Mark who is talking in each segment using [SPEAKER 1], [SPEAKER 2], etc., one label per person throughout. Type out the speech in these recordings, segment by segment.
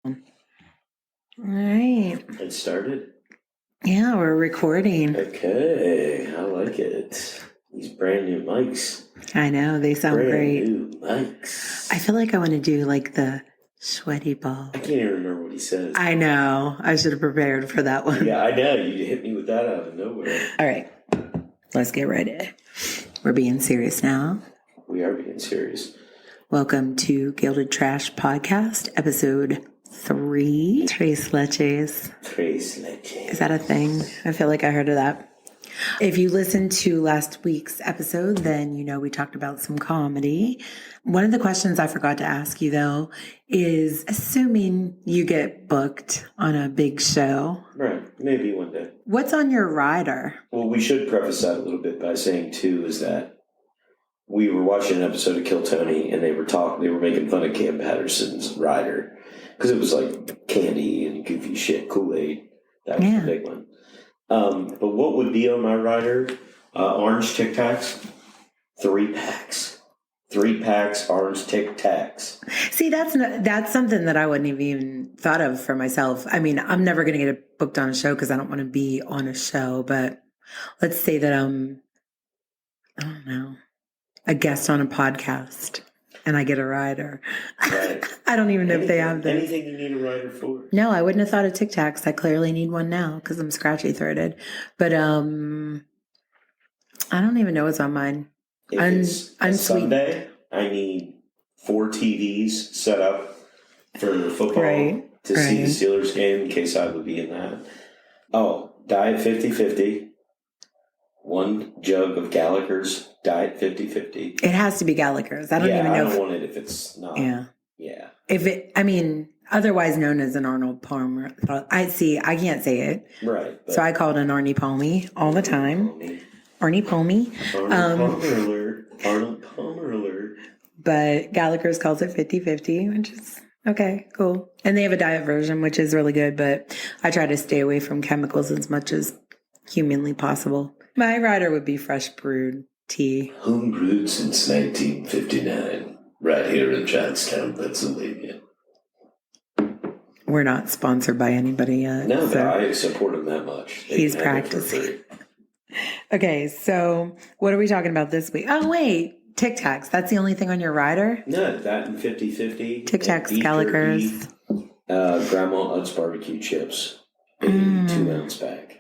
[SPEAKER 1] All right.
[SPEAKER 2] It started?
[SPEAKER 1] Yeah, we're recording.
[SPEAKER 2] Okay, I like it. These brand new mics.
[SPEAKER 1] I know, they sound great.
[SPEAKER 2] Brand new mics.
[SPEAKER 1] I feel like I want to do like the sweaty ball.
[SPEAKER 2] I can't even remember what he says.
[SPEAKER 1] I know. I should have prepared for that one.
[SPEAKER 2] Yeah, I know. You hit me with that out of nowhere.
[SPEAKER 1] All right. Let's get ready. We're being serious now.
[SPEAKER 2] We are being serious.
[SPEAKER 1] Welcome to Gilded Trash Podcast, episode 3. Tres leches.
[SPEAKER 2] Tres leches.
[SPEAKER 1] Is that a thing? I feel like I heard of that. If you listened to last week's episode, then you know we talked about some comedy. One of the questions I forgot to ask you, though, is assuming you get booked on a big show.
[SPEAKER 2] Right. Maybe one day.
[SPEAKER 1] What's on your rider?
[SPEAKER 2] Well, we should preface that a little bit by saying, too, is that we were watching an episode of Kill Tony, and they were making fun of Cam Patterson's rider. Because it was like candy and goofy shit, Kool-Aid. That was the big one. But what would be on my rider? Orange Tic Tacs. 3 packs. 3 packs, orange Tic Tacs.
[SPEAKER 1] See, that's something that I wouldn't have even thought of for myself. I mean, I'm never going to get booked on a show because I don't want to be on a show. But let's say that I'm, I don't know, a guest on a podcast. And I get a rider.
[SPEAKER 2] Right.
[SPEAKER 1] I don't even know if they have this.
[SPEAKER 2] Anything you need a rider for?
[SPEAKER 1] No, I wouldn't have thought of Tic Tacs. I clearly need one now because I'm scratchy-throated. But I don't even know what's on mine.
[SPEAKER 2] If it's a Sunday, I need 4 TVs set up for football to see the Steelers game in case I would be in that. Oh, Diet 50/50. 1 jug of Gallagher's Diet 50/50.
[SPEAKER 1] It has to be Gallagher's. I don't even know.
[SPEAKER 2] I don't want it if it's not.
[SPEAKER 1] Yeah.
[SPEAKER 2] Yeah.
[SPEAKER 1] Otherwise known as an Arnold Palmer. I can't say it.
[SPEAKER 2] Right.
[SPEAKER 1] So I call it an Arnie Palmy all the time. Arnie Palmy.
[SPEAKER 2] Arnold Palmer alert. Arnold Palmer alert.
[SPEAKER 1] But Gallagher's calls it 50/50, which is okay, cool. And they have a diet version, which is really good, but I try to stay away from chemicals as much as humanly possible. My rider would be fresh brewed tea.
[SPEAKER 2] Home brewed since 1959, right here in Johnstown, Pennsylvania.
[SPEAKER 1] We're not sponsored by anybody yet.
[SPEAKER 2] No, but I support him that much.
[SPEAKER 1] He's practicing. Okay, so what are we talking about this week? Oh, wait. Tic Tacs. That's the only thing on your rider?
[SPEAKER 2] No, that and 50/50.
[SPEAKER 1] Tic Tacs, Gallagher's.
[SPEAKER 2] Grandma Utz barbecue chips. A 2-ounce bag.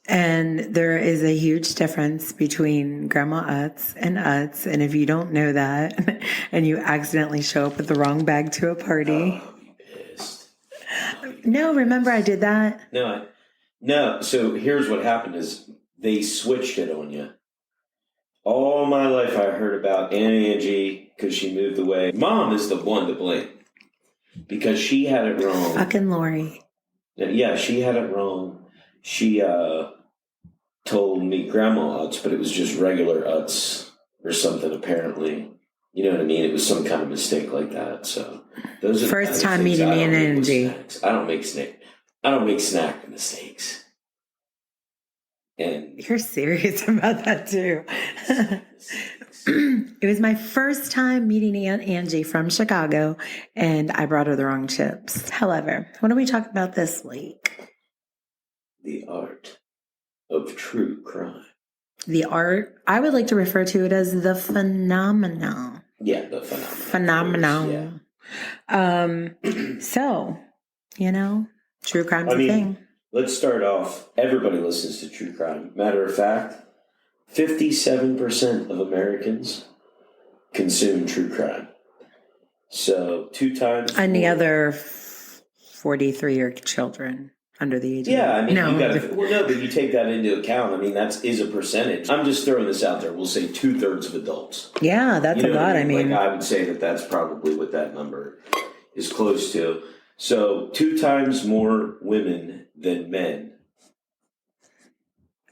[SPEAKER 1] And there is a huge difference between Grandma Utz and Utz. And if you don't know that and you accidentally show up with the wrong bag to a party.
[SPEAKER 2] Oh, I'll be pissed.
[SPEAKER 1] No, remember I did that?
[SPEAKER 2] No. So here's what happened is they switched it on you. All my life I heard about Aunt Angie because she moved away. Mom is the one to blame because she had it wrong.
[SPEAKER 1] Fucking Lori.
[SPEAKER 2] Yeah, she had it wrong. She told me Grandma Utz, but it was just regular Utz or something apparently. You know what I mean? It was some kind of mistake like that. So those are
[SPEAKER 1] first time meeting Aunt Angie.
[SPEAKER 2] I don't make snack mistakes. And
[SPEAKER 1] you're serious about that too. It was my first time meeting Aunt Angie from Chicago, and I brought her the wrong chips. However, what are we talking about this week?
[SPEAKER 2] The art of true crime.
[SPEAKER 1] The art, I would like to refer to it as the phenomenon.
[SPEAKER 2] Yeah, the phenomenon.
[SPEAKER 1] Yeah. So, true crime's a thing.
[SPEAKER 2] Let's start off. Everybody listens to true crime. Matter of fact, 57% of Americans consume true crime. So 2 times.
[SPEAKER 1] And the other 43 are children under the age of...
[SPEAKER 2] Yeah, I mean, but you take that into account. I mean, is a percentage. I'm just throwing this out there. We'll say 2/3 of adults.
[SPEAKER 1] Yeah, that's a lot. I mean,
[SPEAKER 2] I would say that's probably what that number is close to. So 2 times more women than men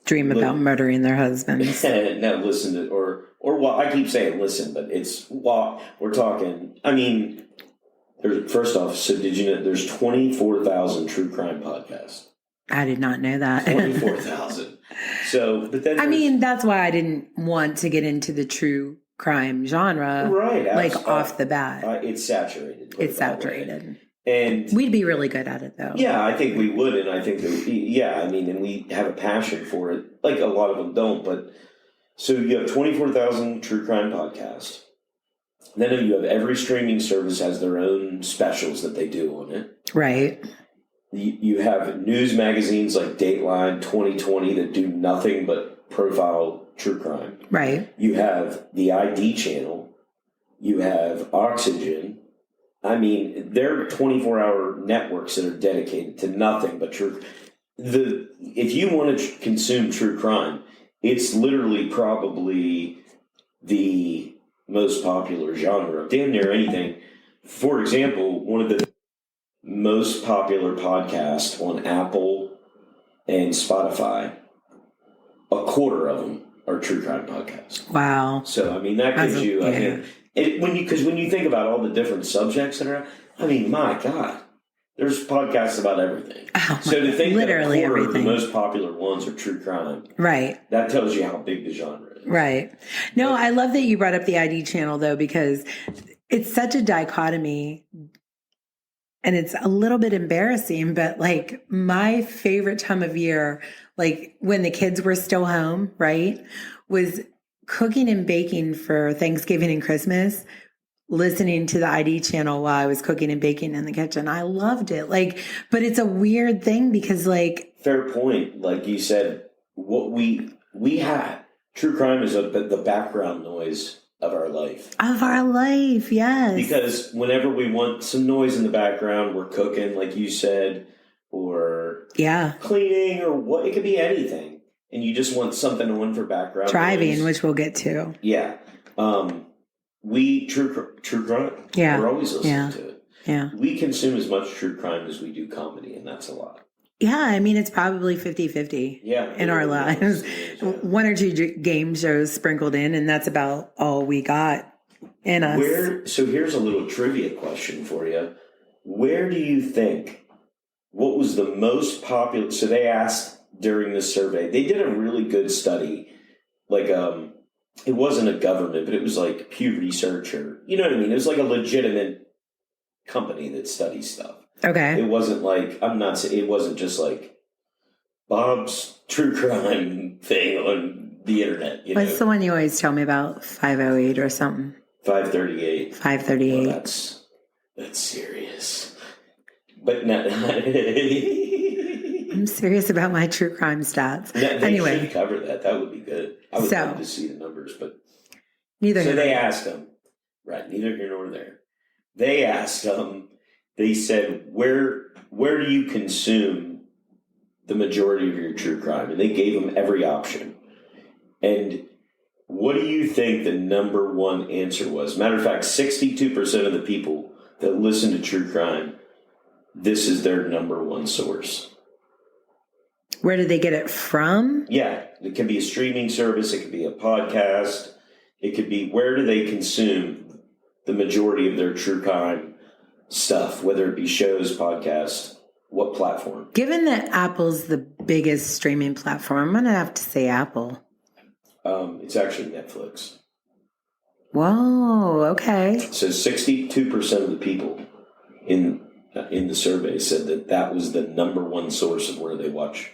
[SPEAKER 1] dream about murdering their husbands.
[SPEAKER 2] No, listen to or well, I keep saying listen, but it's we're talking. I mean, first off, so did you know there's 24,000 true crime podcasts?
[SPEAKER 1] I did not know that.
[SPEAKER 2] 24,000. So, but then
[SPEAKER 1] I mean, that's why I didn't want to get into the true crime genre,
[SPEAKER 2] right?
[SPEAKER 1] Like off the bat,
[SPEAKER 2] it's saturated.
[SPEAKER 1] It's saturated.
[SPEAKER 2] And
[SPEAKER 1] we'd be really good at it, though.
[SPEAKER 2] Yeah, I think we would, and I think that, and we have a passion for it. Like a lot of them don't, but so you have 24,000 true crime podcasts. Then you have every streaming service has their own specials that they do on it.
[SPEAKER 1] Right.
[SPEAKER 2] You have news magazines like Dateline, 2020 that do nothing but profile true crime.
[SPEAKER 1] Right.
[SPEAKER 2] You have the ID channel. You have Oxygen. I mean, there are 24-hour networks that are dedicated to nothing but true. If you want to consume true crime, it's literally probably the most popular genre of damn near anything. For example, one of the most popular podcasts on Apple and Spotify, a quarter of them are true crime podcasts.
[SPEAKER 1] Wow.
[SPEAKER 2] So, I mean, that gives you, I think, because when you think about all the different subjects that are, I mean, my God, there's podcasts about everything.
[SPEAKER 1] Oh,
[SPEAKER 2] so to think
[SPEAKER 1] literally
[SPEAKER 2] that a quarter
[SPEAKER 1] everything.
[SPEAKER 2] of the most popular ones are true crime,
[SPEAKER 1] right?
[SPEAKER 2] That tells you how big the genre is.
[SPEAKER 1] Right. No, I love that you brought up the ID channel, though, because it's such a dichotomy. And it's a little bit embarrassing, but like my favorite time of year, like when the kids were still home, right, was cooking and baking for Thanksgiving and Christmas, listening to the ID channel while I was cooking and baking in the kitchen. I loved it. Like, but it's a weird thing because like.
[SPEAKER 2] Fair point. Like you said, what we had, true crime is the background noise of our life.
[SPEAKER 1] Of our life, yes.
[SPEAKER 2] Because whenever we want some noise in the background, we're cooking, like you said, or cleaning, or what, it could be anything. And you just want something on for background
[SPEAKER 1] driving,
[SPEAKER 2] noise.
[SPEAKER 1] Which we'll get to.
[SPEAKER 2] Yeah. True crime.
[SPEAKER 1] Yeah.
[SPEAKER 2] We're always listening to it.
[SPEAKER 1] Yeah.
[SPEAKER 2] We consume as much true crime as we do comedy, and that's a lot.
[SPEAKER 1] Yeah, I mean, it's probably 50-50 in our lives. One or two game shows sprinkled in, and that's about all we got in us.
[SPEAKER 2] So here's a little trivia question for you. Where do you think, what was the most popular, so they asked during this survey, they did a really good study, like, it wasn't a government, but it was like Pew Research, or, you know what I mean? It was like a legitimate company that studies stuff.
[SPEAKER 1] Okay.
[SPEAKER 2] It wasn't like, it wasn't just like Bob's true crime thing on the internet.
[SPEAKER 1] What's the one you always tell me about? 508 or something?
[SPEAKER 2] 538.
[SPEAKER 1] 538.
[SPEAKER 2] Well, that's serious. But not.
[SPEAKER 1] I'm serious about my true crime stats.
[SPEAKER 2] They should cover that. That would be good. I would love to see the numbers, but. They asked them. Right, neither here nor there. They asked them. They said, where do you consume the majority of your true crime? And they gave them every option. And what do you think the number one answer was? Matter of fact, 62% of the people that listen to true crime, this is their number one source.
[SPEAKER 1] Where did they get it from?
[SPEAKER 2] Yeah, it can be a streaming service. It could be a podcast. It could be, where do they consume the majority of their true crime stuff, whether it be shows, podcasts, what platform? Given that Apple's the biggest streaming platform, I'm going to have to say Apple. It's actually Netflix. Whoa, okay. So 62% of the people in the survey said that was the number one source of where they watch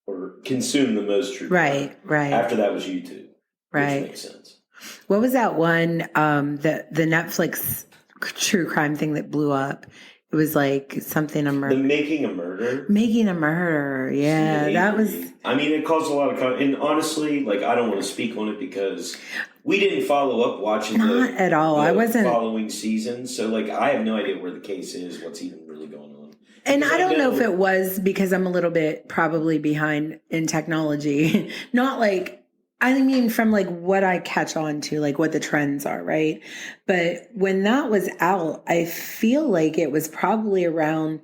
[SPEAKER 2] or consume the most true crime. Right. After that was YouTube. Right. Which makes sense. What was that one, the Netflix true crime thing that blew up? It was like something a murder. The Making a Murder? Making a Murder, yeah. That was... I mean, it caused a lot of... And honestly, like, I don't want to speak on it because we didn't follow up watching Not at all. I wasn't... following season. So, like, I have no idea where the case is, what's even really going on. And I don't know if it was because I'm a little bit probably behind in technology. Not like... I mean, from like what I catch on to, like what the trends are, right? But when that was out, I feel like it was probably around,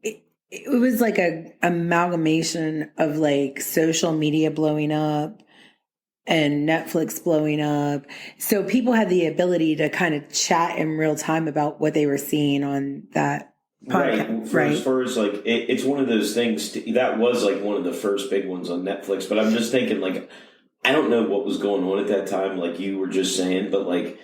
[SPEAKER 2] it was like a amalgamation of like social media blowing up and Netflix blowing up. So people had the ability to kind of chat in real time about what they were seeing on that podcast. Right. As far as like, it's one of those things that was like one of the first big ones on Netflix. But I'm just thinking, like, I don't know what was going on at that time, like you were just saying, but like,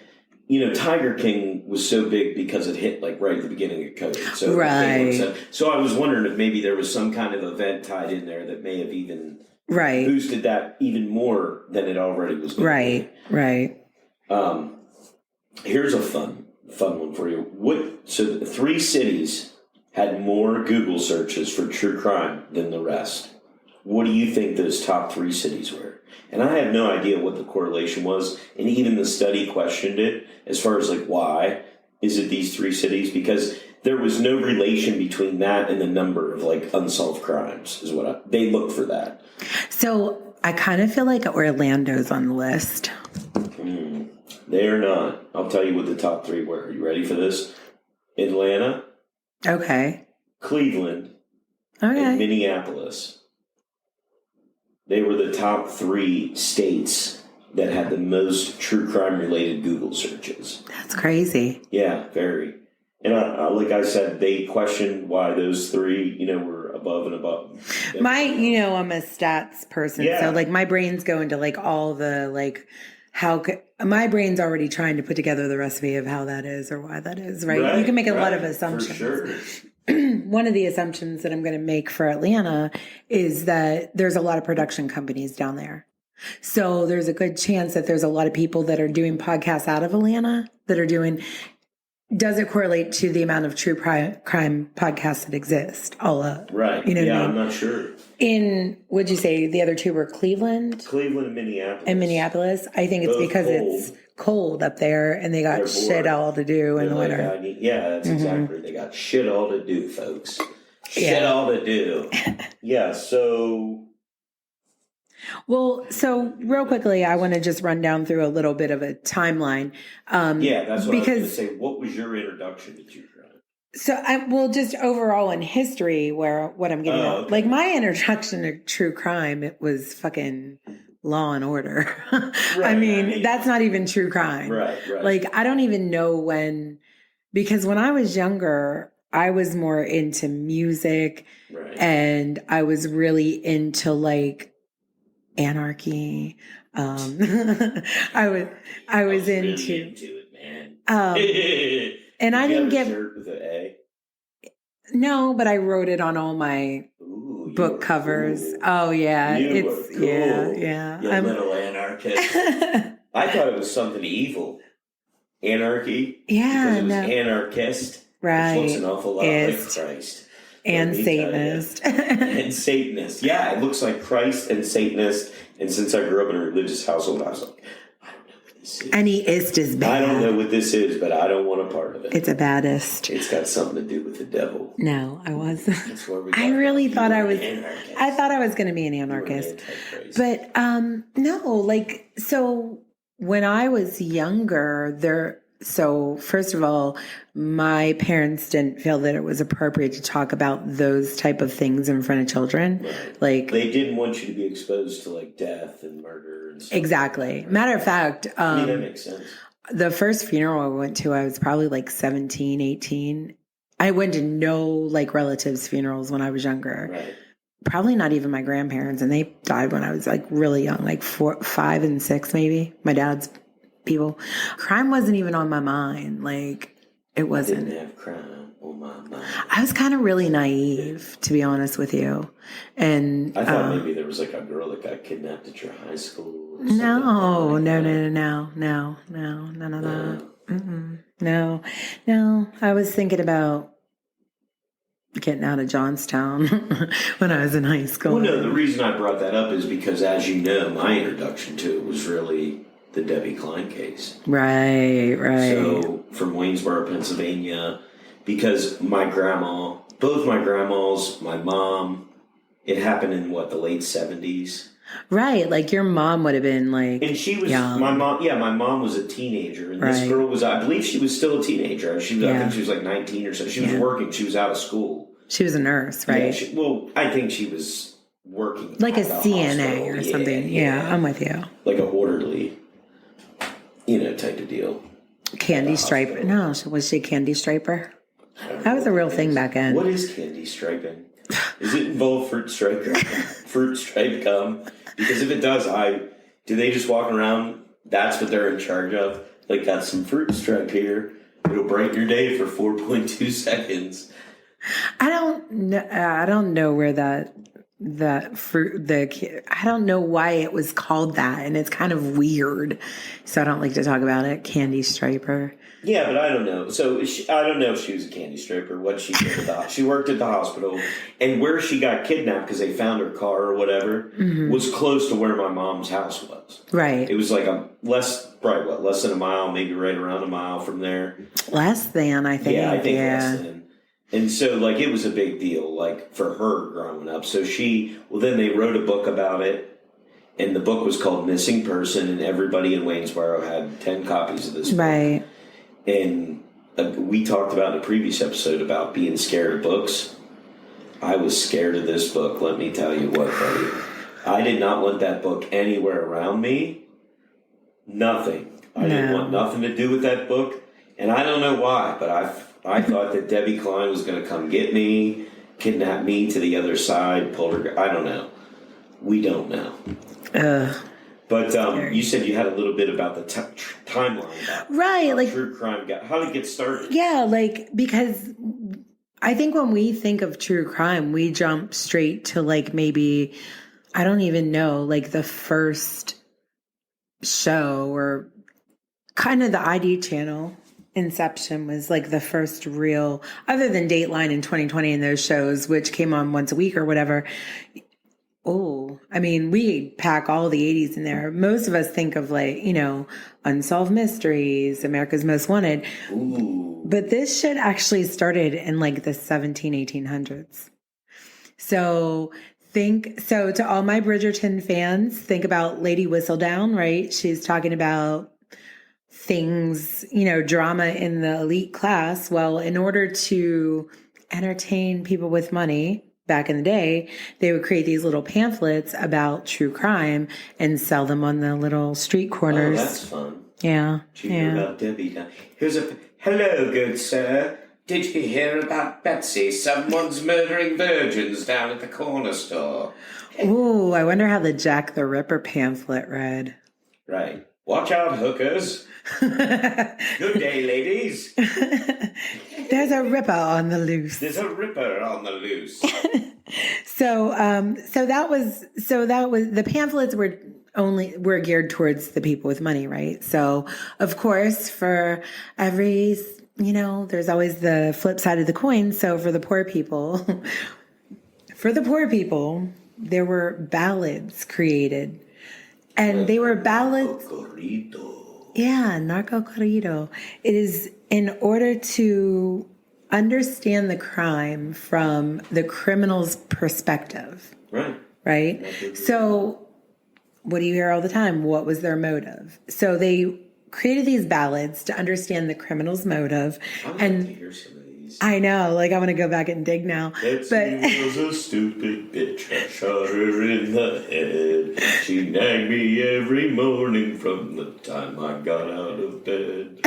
[SPEAKER 2] Tiger King was so big because it hit like right at the beginning of COVID. So
[SPEAKER 1] right.
[SPEAKER 2] So I was wondering if maybe there was some kind of event tied in there that may have even
[SPEAKER 1] right.
[SPEAKER 2] boosted that even more than it already was.
[SPEAKER 1] Right. Right.
[SPEAKER 2] Here's a fun one for you. So 3 cities had more Google searches for true crime than the rest. What do you think those top 3 cities were? And I have no idea what the correlation was. And even the study questioned it as far as like, why is it these 3 cities? Because there was no relation between that and the number of like unsolved crimes is what they looked for that.
[SPEAKER 1] So I kind of feel like Orlando's on the list.
[SPEAKER 2] They are not. I'll tell you what the top 3 were. Are you ready for this? Atlanta.
[SPEAKER 1] Okay.
[SPEAKER 2] Cleveland.
[SPEAKER 1] Okay.
[SPEAKER 2] And Minneapolis. They were the top 3 states that had the most true crime related Google searches.
[SPEAKER 1] That's crazy.
[SPEAKER 2] Yeah, very. And like I said, they questioned why those 3, were above and above.
[SPEAKER 1] I'm a stats person.
[SPEAKER 2] Yeah.
[SPEAKER 1] So like my brain's going to like all the like, my brain's already trying to put together the recipe of how that is or why that is, right? You can make a lot of assumptions.
[SPEAKER 2] For sure.
[SPEAKER 1] One of the assumptions that I'm going to make for Atlanta is that there's a lot of production companies down there. So there's a good chance that there's a lot of people that are doing podcasts out of Atlanta that are doing. Does it correlate to the amount of true crime podcasts that exist all up?
[SPEAKER 2] Right. I'm not sure.
[SPEAKER 1] Would you say the other 2 were Cleveland?
[SPEAKER 2] Cleveland and Minneapolis.
[SPEAKER 1] I think it's
[SPEAKER 2] both
[SPEAKER 1] because
[SPEAKER 2] cold.
[SPEAKER 1] It's cold up there and they got shit all to do in the winter.
[SPEAKER 2] That's exactly. They got shit all to do, folks. Shit all to do. Yeah, so...
[SPEAKER 1] Well, so real quickly, I want to just run down through a little bit of a timeline.
[SPEAKER 2] That's what I was going to say. What was your introduction to true crime?
[SPEAKER 1] So, just overall in history, what I'm getting at.
[SPEAKER 2] Okay.
[SPEAKER 1] Like my introduction to true crime, it was fucking Law and Order.
[SPEAKER 2] Right,
[SPEAKER 1] that's not even true crime.
[SPEAKER 2] Right.
[SPEAKER 1] Like, I don't even know when, because when I was younger, I was more into music and I was really into like, anarchy. I was into
[SPEAKER 2] it, man.
[SPEAKER 1] And I didn't get
[SPEAKER 2] shirt with an A.
[SPEAKER 1] No, but I wrote it on all my book covers.
[SPEAKER 2] Cool.
[SPEAKER 1] Oh yeah,
[SPEAKER 2] It's cool.
[SPEAKER 1] Yeah.
[SPEAKER 2] You little anarchist. I thought it was something evil. Anarchy.
[SPEAKER 1] Yeah,
[SPEAKER 2] because it was anarchist.
[SPEAKER 1] Right.
[SPEAKER 2] Which looks an awful lot like Christ.
[SPEAKER 1] And Satanist.
[SPEAKER 2] And Satanist. Yeah, it looks like Christ and Satanist. And since I grew up in a religious household, I was like, I don't know what this is.
[SPEAKER 1] Anyist is bad.
[SPEAKER 2] I don't know what this is, but I don't want a part of it.
[SPEAKER 1] It's a baddest.
[SPEAKER 2] It's got something to do with the devil.
[SPEAKER 1] No, I wasn't.
[SPEAKER 2] That's where we
[SPEAKER 1] I really thought I was.
[SPEAKER 2] Anarchist.
[SPEAKER 1] I thought I was going to be an anarchist. But no, like, so when I was younger, so first of all, my parents didn't feel that it was appropriate to talk about those type of things in front of children.
[SPEAKER 2] Right.
[SPEAKER 1] Like
[SPEAKER 2] they didn't want you to be exposed to like death and murder and stuff.
[SPEAKER 1] Exactly. Matter of fact,
[SPEAKER 2] that makes sense.
[SPEAKER 1] The first funeral I went to, I was probably like 17, 18. I went to no like relatives' funerals when I was younger.
[SPEAKER 2] Right.
[SPEAKER 1] Probably not even my grandparents, and they died when I was like really young, like 4, 5, and 6 maybe. My dad's people. Crime wasn't even on my mind. Like, it wasn't.
[SPEAKER 2] I didn't have crime on my mind.
[SPEAKER 1] I was kind of really naive, to be honest with you. And
[SPEAKER 2] I thought maybe there was like a girl that got kidnapped at your high school. Or
[SPEAKER 1] no,
[SPEAKER 2] like
[SPEAKER 1] none of that. No. I was thinking about getting out of Johnstown when I was in high school.
[SPEAKER 2] Well, no, the reason I brought that up is because, as you know, my introduction to it was really the Debbie Klein case.
[SPEAKER 1] Right.
[SPEAKER 2] So from Waynesboro, Pennsylvania, because both my grandmas, my mom, it happened in the late 70s.
[SPEAKER 1] Right, like your mom would have been like,
[SPEAKER 2] and she was
[SPEAKER 1] young.
[SPEAKER 2] My mom was a teenager, and this girl was, I believe she was still a teenager. I think she was like 19 or so. She was working. She was out of school.
[SPEAKER 1] She was a nurse, right?
[SPEAKER 2] Yeah, I think she was working
[SPEAKER 1] like a CNA or something. Yeah, I'm with you.
[SPEAKER 2] Like a orderly, type of deal.
[SPEAKER 1] Candy striper? No, was she a candy striper? That was a real thing back then.
[SPEAKER 2] What is candy striping? Does it involve fruit stripe gum? Because if it does, do they just walk around? That's what they're in charge of. Like, got some fruit stripe here. It'll brighten your day for 4.2 seconds.
[SPEAKER 1] I don't know where that fruit, I don't know why it was called that, and it's kind of weird. So I don't like to talk about it. Candy striper.
[SPEAKER 2] Yeah, but I don't know. So I don't know if she was a candy striper, what she did at the she worked at the hospital, and where she got kidnapped because they found her car or whatever was close to where my mom's house was.
[SPEAKER 1] Right.
[SPEAKER 2] It was like less than a mile, maybe right around a mile from there.
[SPEAKER 1] Less than, I think.
[SPEAKER 2] Yeah, I think less than. And so, like, it was a big deal, like, for her growing up. So then they wrote a book about it, and the book was called Missing Person, and everybody in Waynesboro had 10 copies of this book. Right. And we talked about in a previous episode about being scared of books. I was scared of this book, let me tell you what, buddy. I did not want that book anywhere around me. Nothing. I didn't want nothing to do with that book. And I don't know why, but I thought that Debbie Klein was going to come get me, kidnap me to the other side, pull her. I don't know. We don't know. But you said you had a little bit about the timeline. About
[SPEAKER 1] right. Like
[SPEAKER 2] true crime. How did it get started?
[SPEAKER 1] Yeah, like, because I think when we think of true crime, we jump straight to, like, maybe, I don't even know, like the first show or kind of the ID channel. Inception was like the first real, other than Dateline in 2020 and those shows, which came on once a week or whatever. Oh, I mean, we pack all the 80s in there. Most of us think of, like, you know, Unsolved Mysteries, America's Most Wanted.
[SPEAKER 2] Ooh.
[SPEAKER 1] But this shit actually started in like the 1800s. So to all my Bridgerton fans, think about Lady Whistledown, right? She's talking about things, you know, drama in the elite class. Well, in order to entertain people with money, back in the day, they would create these little pamphlets about true crime and sell them on the little street corners.
[SPEAKER 2] Oh, that's fun.
[SPEAKER 1] Yeah.
[SPEAKER 2] Did you hear about Debbie? Hello, good sir. Did you hear about Betsy? Someone's murdering virgins down at the corner store.
[SPEAKER 1] Ooh, I wonder how the Jack the Ripper pamphlet read.
[SPEAKER 2] Right. Watch out, hookers. Good day, ladies.
[SPEAKER 1] There's a ripper on the loose.
[SPEAKER 2] There's a ripper on the loose.
[SPEAKER 1] So that was the pamphlets were geared towards the people with money, right? So of course, for every, you know, there's always the flip side of the coin. So for the poor people, there were ballads created, and they were ballads. Yeah, narco corrido. It is in order to understand the crime from the criminal's perspective.
[SPEAKER 2] Right.
[SPEAKER 1] Right? So what do you hear all the time? What was their motive? So they created these ballads to understand the criminal's motive.
[SPEAKER 2] I would like to hear some of these.
[SPEAKER 1] I know, like I want to go back and dig now.
[SPEAKER 2] Betsy was a stupid bitch. I shot her in the head. She nagged me every morning from the time I got out of bed.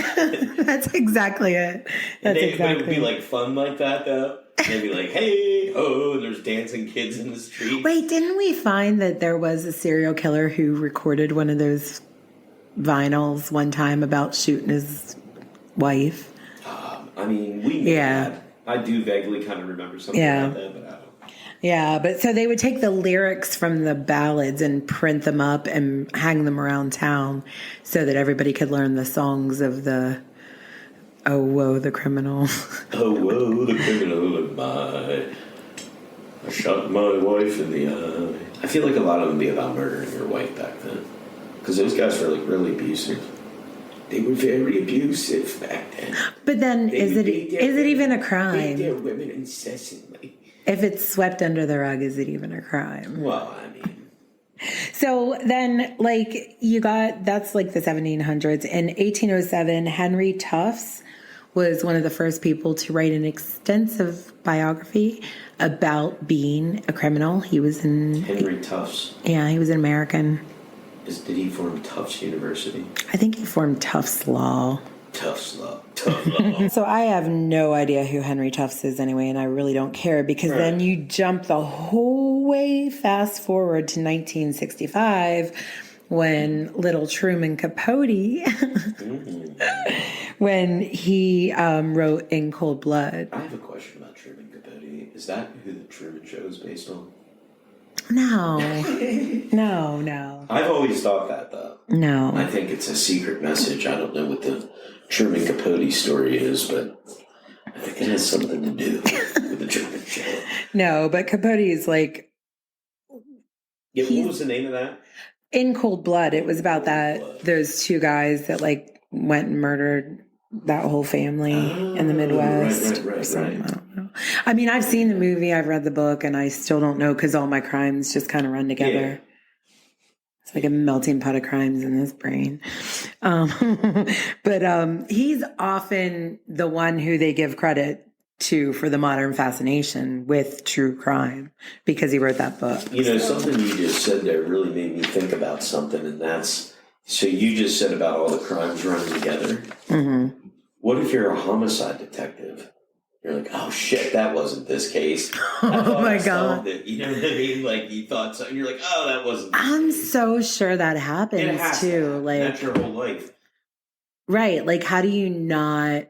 [SPEAKER 1] That's exactly it.
[SPEAKER 2] It would be like fun like that, though. They'd be like, hey, oh, and there's dancing kids in the street.
[SPEAKER 1] Wait, didn't we find that there was a serial killer who recorded one of those vinyls one time about shooting his wife?
[SPEAKER 2] I mean, we knew that. I do vaguely kind of remember something about that, but I don't.
[SPEAKER 1] Yeah, but so they would take the lyrics from the ballads and print them up and hang them around town so that everybody could learn the songs of the "Oh Woe the Criminal."
[SPEAKER 2] Oh woe the criminal of mine. I shot my wife in the eye. I feel like a lot of them be about murdering your wife back then, because those guys were like really abusive. They were very abusive back then.
[SPEAKER 1] But then, is it even a crime?
[SPEAKER 2] Beat their women incessantly.
[SPEAKER 1] If it's swept under the rug, is it even a crime?
[SPEAKER 2] Well, I mean.
[SPEAKER 1] So then, like, that's like the 1700s. In 1807, Henry Tufts was one of the first people to write an extensive biography about being a criminal. He was in...
[SPEAKER 2] Henry Tufts.
[SPEAKER 1] Yeah, he was an American.
[SPEAKER 2] Did he form Tufts University?
[SPEAKER 1] I think he formed Tufts Law.
[SPEAKER 2] Tufts Law. Tough Law.
[SPEAKER 1] So I have no idea who Henry Tufts is anyway, and I really don't care, because then you jump the whole way fast forward to 1965, when little Truman Capote, when he wrote In Cold Blood.
[SPEAKER 2] I have a question about Truman Capote. Is that who the Truman Show is based on?
[SPEAKER 1] No. No.
[SPEAKER 2] I've always thought that, though.
[SPEAKER 1] No.
[SPEAKER 2] I think it's a secret message. I don't know what the Truman Capote story is, but I think it has something to do with the Truman Show.
[SPEAKER 1] No, but Capote is like...
[SPEAKER 2] Yeah, what was the name of that?
[SPEAKER 1] In Cold Blood. It was about those two guys that like went and murdered that whole family in the Midwest.
[SPEAKER 2] Right.
[SPEAKER 1] I don't know. I mean, I've seen the movie, I've read the book, and I still don't know because all my crimes just kind of run together. Yeah. It's like a melting pot of crimes in this brain. But he's often the one who they give credit to for the modern fascination with true crime because he wrote that book.
[SPEAKER 2] You know, something you just said there really made me think about something, and that's, so you just said about all the crimes running together.
[SPEAKER 1] Mm-hmm.
[SPEAKER 2] What if you're a homicide detective? You're like, oh shit, that wasn't this case.
[SPEAKER 1] Oh my God.
[SPEAKER 2] You know what I mean? Like you thought something, you're like, oh, that wasn't this
[SPEAKER 1] I'm
[SPEAKER 2] case.
[SPEAKER 1] so sure that happens too. Like
[SPEAKER 2] that's your whole life.
[SPEAKER 1] Right. Like how do you not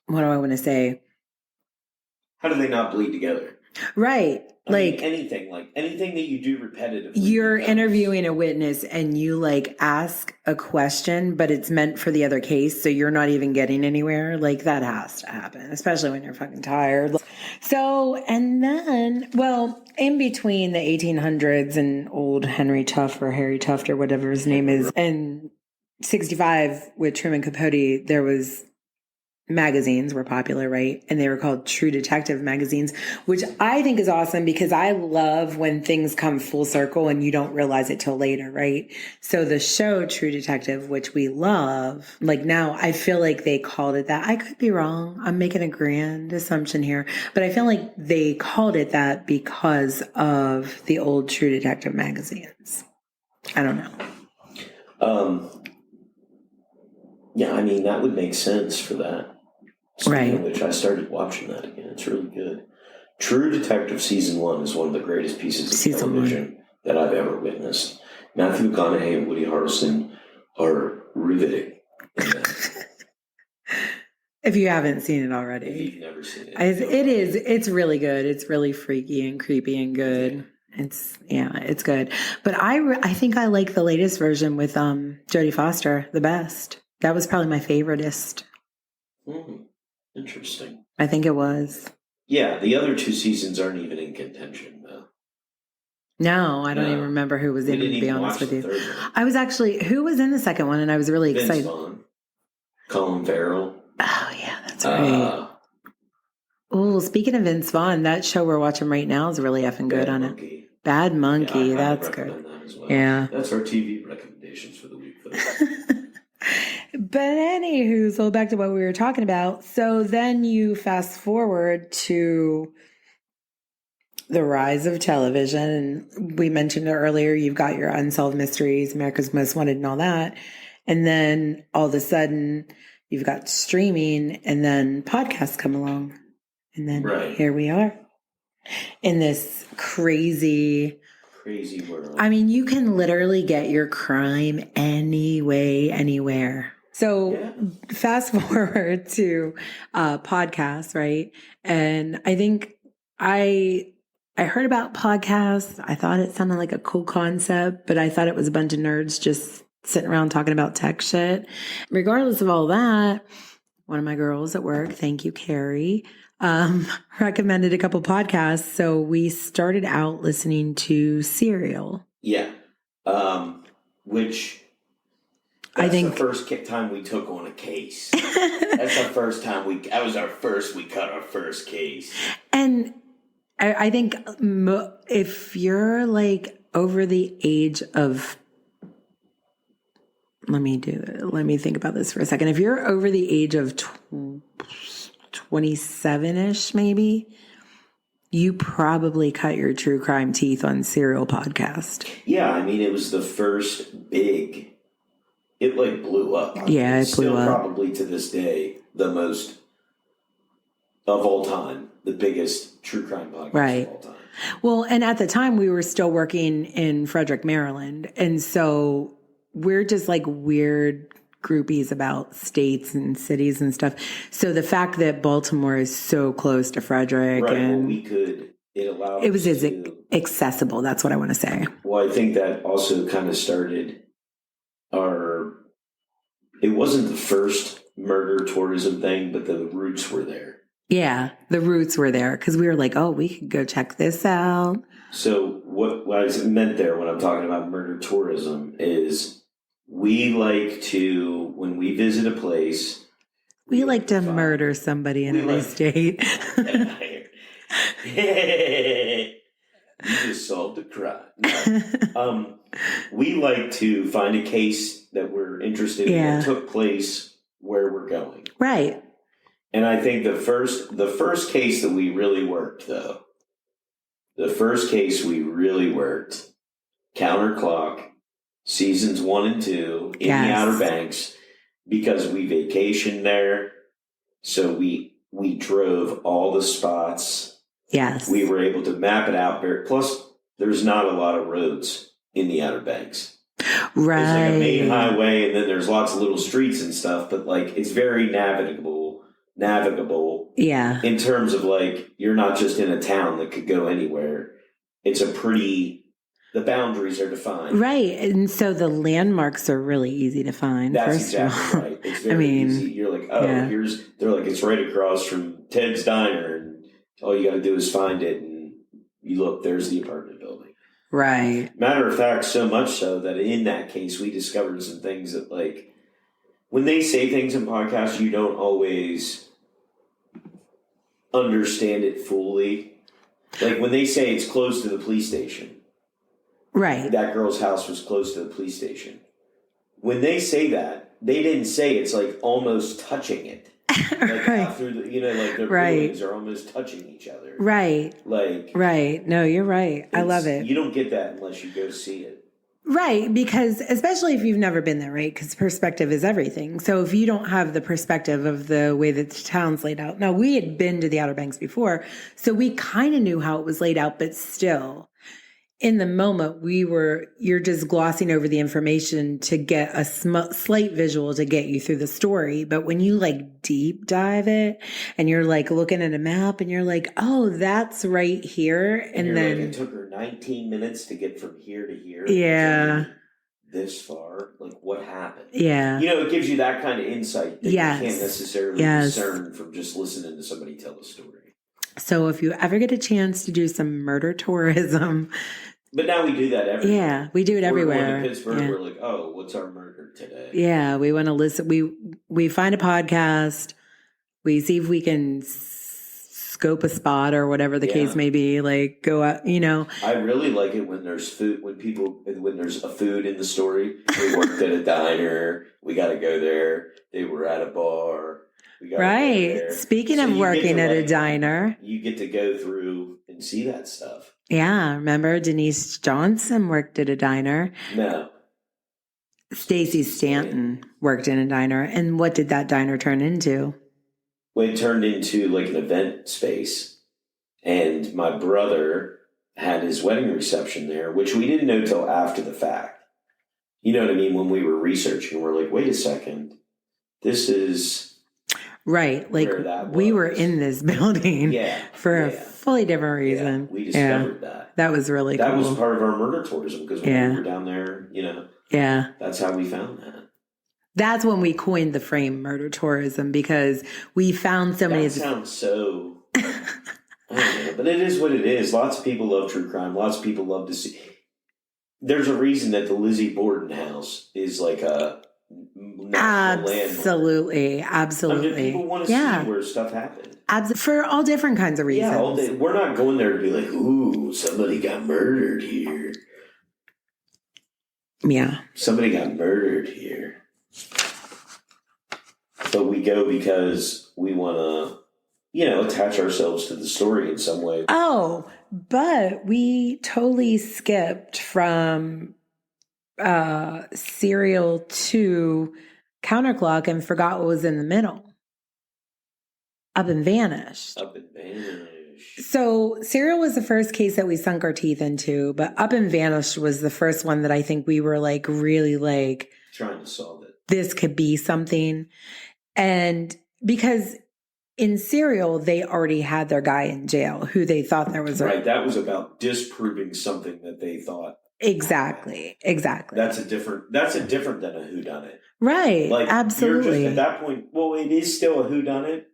[SPEAKER 1] what do I want to say?
[SPEAKER 2] How do they not bleed together?
[SPEAKER 1] Right.
[SPEAKER 2] I mean, anything that you do repetitively.
[SPEAKER 1] You're interviewing a witness and you like ask a question, but it's meant for the other case. So you're not even getting anywhere. Like that has to happen, especially when you're fucking tired. So, and then, well, in between the 1800s and old Henry Tuft or Harry Tuft or whatever his name is, and 65 with Truman Capote, there was magazines were popular, right? And they were called True Detective magazines, which I think is awesome because I love when things come full circle and you don't realize it till later, right? So the show True Detective, which we love, like now I feel like they called it that. I could be wrong. I'm making a grand assumption here, but I feel like they called it that because of the old True Detective magazines. I don't know.
[SPEAKER 2] Yeah, I mean, that would make sense for that.
[SPEAKER 1] Right.
[SPEAKER 2] Of which I started watching that again. It's really good. True Detective Season 1 is one of the greatest pieces of television that I've ever witnessed. Matthew McConaughey and Woody Harrelson are riveting in that.
[SPEAKER 1] If you haven't seen it already.
[SPEAKER 2] If you've never seen it.
[SPEAKER 1] It's really good. It's really freaky and creepy and good. Yeah. It's good. But I think I like the latest version with Jodie Foster the best. That was probably my favoritist.
[SPEAKER 2] Interesting.
[SPEAKER 1] I think it was.
[SPEAKER 2] Yeah, the other two seasons aren't even in contention, though.
[SPEAKER 1] No, I don't even remember who was in it, to be honest with you. I was actually, who was in the second one? And I was really excited.
[SPEAKER 2] Vaughn, Colin Farrell.
[SPEAKER 1] Oh, yeah, that's right. Oh, speaking of Vince Vaughn, that show we're watching right now is really effing good on it. Bad Monkey,
[SPEAKER 2] yeah,
[SPEAKER 1] that's good.
[SPEAKER 2] That as well.
[SPEAKER 1] Yeah.
[SPEAKER 2] That's our TV recommendations for the week, folks.
[SPEAKER 1] But anywho, so back to what we were talking about. So then you fast forward to the rise of television. And we mentioned it earlier. You've got your Unsolved Mysteries, America's Most Wanted and all that. And then all of a sudden you've got streaming and then podcasts come along. And then Here we are in this crazy world. I mean, you can literally get your crime anywhere. So fast forward to podcasts, right? And I think I heard about podcasts. I thought it sounded like a cool concept, but I thought it was a bunch of nerds just sitting around talking about tech shit. Regardless of all that, one of my girls at work, thank you, Carrie, recommended a couple podcasts. So we started out listening to Serial.
[SPEAKER 2] Yeah. Which I think the first time we took on a case. That's the first time we cut our first case. And
[SPEAKER 1] I think if you're like over the age of, let me think about this for a second. If you're over the age of 27-ish, maybe, you probably cut your true crime teeth on Serial podcast.
[SPEAKER 2] Yeah, I mean, it was the first big. It like blew up.
[SPEAKER 1] Yeah, it blew up.
[SPEAKER 2] Probably to this day the most of all time. the biggest true crime podcasts
[SPEAKER 1] Right.
[SPEAKER 2] of all time.
[SPEAKER 1] Well, and at the time we were still working in Frederick, Maryland. And so we're just like weird groupies about states and cities and stuff. So the fact that Baltimore is so close to Frederick
[SPEAKER 2] Right.
[SPEAKER 1] and
[SPEAKER 2] Well, we could, it allowed
[SPEAKER 1] it was
[SPEAKER 2] us
[SPEAKER 1] as
[SPEAKER 2] to,
[SPEAKER 1] accessible. That's what I want to say.
[SPEAKER 2] well, I think that also kind of started it wasn't the first murder tourism thing, but the roots were there.
[SPEAKER 1] Yeah, the roots were there because we were like, oh, we could go check this out.
[SPEAKER 2] So what I meant there when I'm talking about murder tourism is we like to, when we visit a place,
[SPEAKER 1] we like to murder somebody in an estate.
[SPEAKER 2] You just solved a crime. No. We like to find a case that we're interested in that took place where we're going.
[SPEAKER 1] Right.
[SPEAKER 2] And I think the first case that we really worked, though, Counterclock, seasons 1 and 2 in the Outer Banks, because we vacationed there. So we drove all the spots.
[SPEAKER 1] Yes.
[SPEAKER 2] We were able to map it out. Plus, there's not a lot of roads in the Outer Banks.
[SPEAKER 1] Right.
[SPEAKER 2] There's like a main highway, and then there's lots of little streets and stuff, but like it's very navigable.
[SPEAKER 1] Yeah.
[SPEAKER 2] In terms of like, you're not just in a town that could go anywhere. It's the boundaries are defined.
[SPEAKER 1] Right. And so the landmarks are really easy to find.
[SPEAKER 2] That's
[SPEAKER 1] first
[SPEAKER 2] exactly
[SPEAKER 1] of all.
[SPEAKER 2] right. It's very easy. You're like, they're like, it's right across from Ted's Diner, and all you got to do is find it, and you look, there's the apartment building.
[SPEAKER 1] Right.
[SPEAKER 2] Matter of fact, so much so that in that case, we discovered some things that, like, when they say things in podcasts, you don't always understand it fully. Like when they say it's close to the police station.
[SPEAKER 1] Right.
[SPEAKER 2] That girl's house was close to the police station. When they say that, they didn't say it's like almost touching it. Like after the, like their buildings are almost touching each other.
[SPEAKER 1] Right.
[SPEAKER 2] Like.
[SPEAKER 1] Right. No, you're right. I love it.
[SPEAKER 2] You don't get that unless you go see it.
[SPEAKER 1] Right, because especially if you've never been there, right? Because perspective is everything. So if you don't have the perspective of the way that the town's laid out. Now, we had been to the Outer Banks before, so we kind of knew how it was laid out, but still, in the moment, you're just glossing over the information to get a slight visual to get you through the story. But when you like deep dive it and you're like looking at a map and you're like, oh, that's right here. And then
[SPEAKER 2] like, it took her 19 minutes to get from here to here.
[SPEAKER 1] Yeah.
[SPEAKER 2] This far. Like, what happened?
[SPEAKER 1] Yeah.
[SPEAKER 2] It gives you that kind of insight that you can't necessarily discern from just listening to somebody tell a story.
[SPEAKER 1] So if you ever get a chance to do some murder tourism.
[SPEAKER 2] But now we do that everywhere.
[SPEAKER 1] Yeah, we do it everywhere.
[SPEAKER 2] We're going to Pittsburgh, we're like, oh, what's our murder today?
[SPEAKER 1] Yeah, we want to listen. We find a podcast. We see if we can scope a spot or whatever the case may be. Like go out,
[SPEAKER 2] I really like it when there's food, when there's a food in the story. We worked at a diner. We got to go there. They were at a bar. We got to go there.
[SPEAKER 1] Speaking of working at a diner,
[SPEAKER 2] you get to go through and see that stuff.
[SPEAKER 1] Yeah, remember Denise Johnson worked at a diner.
[SPEAKER 2] No.
[SPEAKER 1] Stacey Stanton worked in a diner. And what did that diner turn into?
[SPEAKER 2] Well, it turned into like an event space. And my brother had his wedding reception there, which we didn't know till after the fact. You know what I mean? When we were researching, we're like, wait a second. This is...
[SPEAKER 1] Right. Like we were in this building for a fully different reason.
[SPEAKER 2] Yeah, we discovered that.
[SPEAKER 1] That was really cool.
[SPEAKER 2] That was part of our murder tourism because when we were down there,
[SPEAKER 1] Yeah.
[SPEAKER 2] That's how we found that.
[SPEAKER 1] That's when we coined the frame murder tourism because we found so many.
[SPEAKER 2] That sounds so... I don't know, but it is what it is. Lots of people love true crime. Lots of people love to see... There's a reason that the Lizzie Borden house is like a...
[SPEAKER 1] Absolutely.
[SPEAKER 2] I mean, people want to see where stuff happened.
[SPEAKER 1] For all different kinds of reasons.
[SPEAKER 2] Yeah, all day. We're not going there to be like, ooh, somebody got murdered here.
[SPEAKER 1] Yeah.
[SPEAKER 2] Somebody got murdered here. But we go because we want to, attach ourselves to the story in some way.
[SPEAKER 1] Oh, but we totally skipped from... serial to Counterclock and forgot what was in the middle. Up and Vanished.
[SPEAKER 2] Up and Vanished.
[SPEAKER 1] So Serial was the first case that we sunk our teeth into, but Up and Vanished was the first one that I think we were like really like
[SPEAKER 2] trying to solve it.
[SPEAKER 1] This could be something. And because in Serial, they already had their guy in jail who they thought there was
[SPEAKER 2] right. That was about disproving something that they thought.
[SPEAKER 1] Exactly.
[SPEAKER 2] That's a different than a whodunit.
[SPEAKER 1] Right. Like, absolutely.
[SPEAKER 2] At that point, well, it is still a whodunit,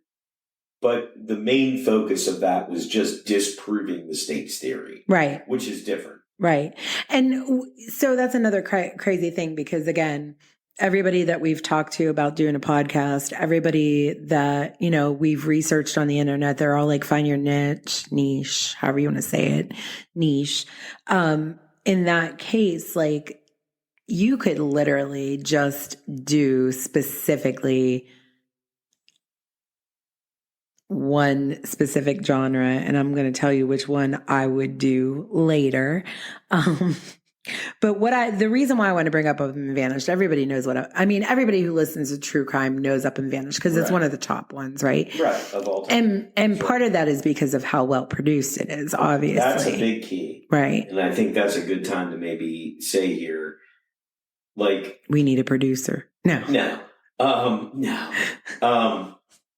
[SPEAKER 2] but the main focus of that was just disproving the state's theory.
[SPEAKER 1] Right.
[SPEAKER 2] Which is different.
[SPEAKER 1] Right. And so that's another crazy thing because, again, everybody that we've talked to about doing a podcast, everybody that, we've researched on the internet, they're all like, find your niche, however you want to say it, niche. In that case, like, you could literally just do specifically one specific genre, and I'm going to tell you which one I would do later. But the reason why I want to bring up and Vanished, everybody knows everybody who listens to true crime knows Up and Vanished because it's one of the top ones, right?
[SPEAKER 2] Right, of all time.
[SPEAKER 1] And part of that is because of how well produced it is, obviously.
[SPEAKER 2] That's a big key.
[SPEAKER 1] Right.
[SPEAKER 2] And I think that's a good time to maybe say here, like...
[SPEAKER 1] We need a producer. No.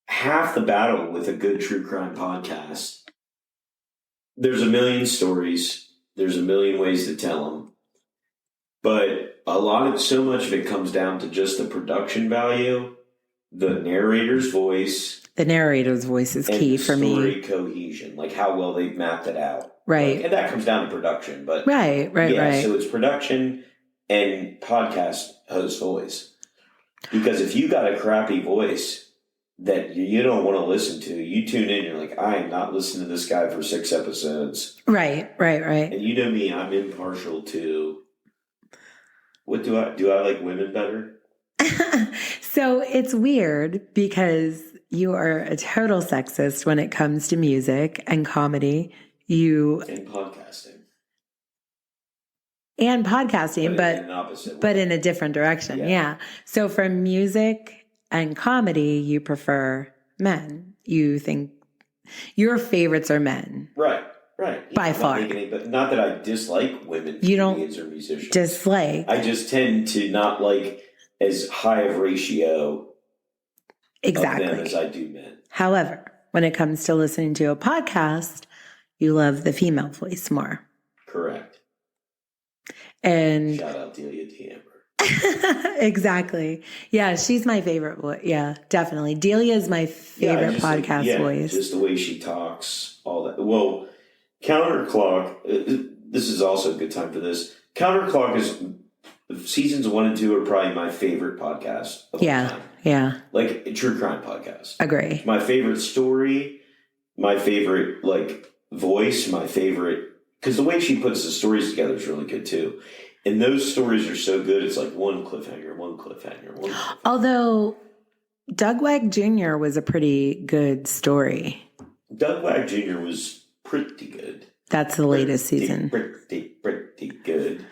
[SPEAKER 2] Half the battle with a good true crime podcast, there's a million stories, there's a million ways to tell them, but so much of it comes down to just the production value, the narrator's voice. The narrator's voice is key for me. And story cohesion, like how well they've mapped it out.
[SPEAKER 1] Right.
[SPEAKER 2] And that comes down to production, but...
[SPEAKER 1] Right.
[SPEAKER 2] So it's production and podcast host voice. Because if you got a crappy voice that you don't want to listen to, you tune in, you're like, I am not listening to this guy for 6 episodes.
[SPEAKER 1] Right. And
[SPEAKER 2] you know me, I'm impartial to... What do I like women better?
[SPEAKER 1] So it's weird because you are a total sexist when it comes to music and comedy. And podcasting. But in a different direction. Yeah. So for music and comedy, you prefer men. You think your favorites are men.
[SPEAKER 2] Right.
[SPEAKER 1] By far.
[SPEAKER 2] But not that I dislike women comedians or musicians.
[SPEAKER 1] Dislike.
[SPEAKER 2] I just tend to not like as high of ratio of them as I do men.
[SPEAKER 1] However, when it comes to listening to a podcast, you love the female voice more.
[SPEAKER 2] Correct.
[SPEAKER 1] And
[SPEAKER 2] shout out Delia D'Amber.
[SPEAKER 1] Exactly. Yeah, she's my favorite voice. Yeah, definitely. Delia is my favorite podcast voice.
[SPEAKER 2] Just the way she talks, all that. Well, Counterclock, this is also a good time for this. Counterclock is seasons 1 and 2 are probably my favorite podcast of all time.
[SPEAKER 1] Yeah.
[SPEAKER 2] Like a true crime podcast.
[SPEAKER 1] Agree.
[SPEAKER 2] My favorite story, my favorite voice, my favorite, because the way she puts the stories together is really good too. And those stories are so good, it's like one cliffhanger.
[SPEAKER 1] Although Doug Wag Jr. was a pretty good story.
[SPEAKER 2] Doug Wag Jr. was pretty good.
[SPEAKER 1] That's the latest season.
[SPEAKER 2] Pretty good.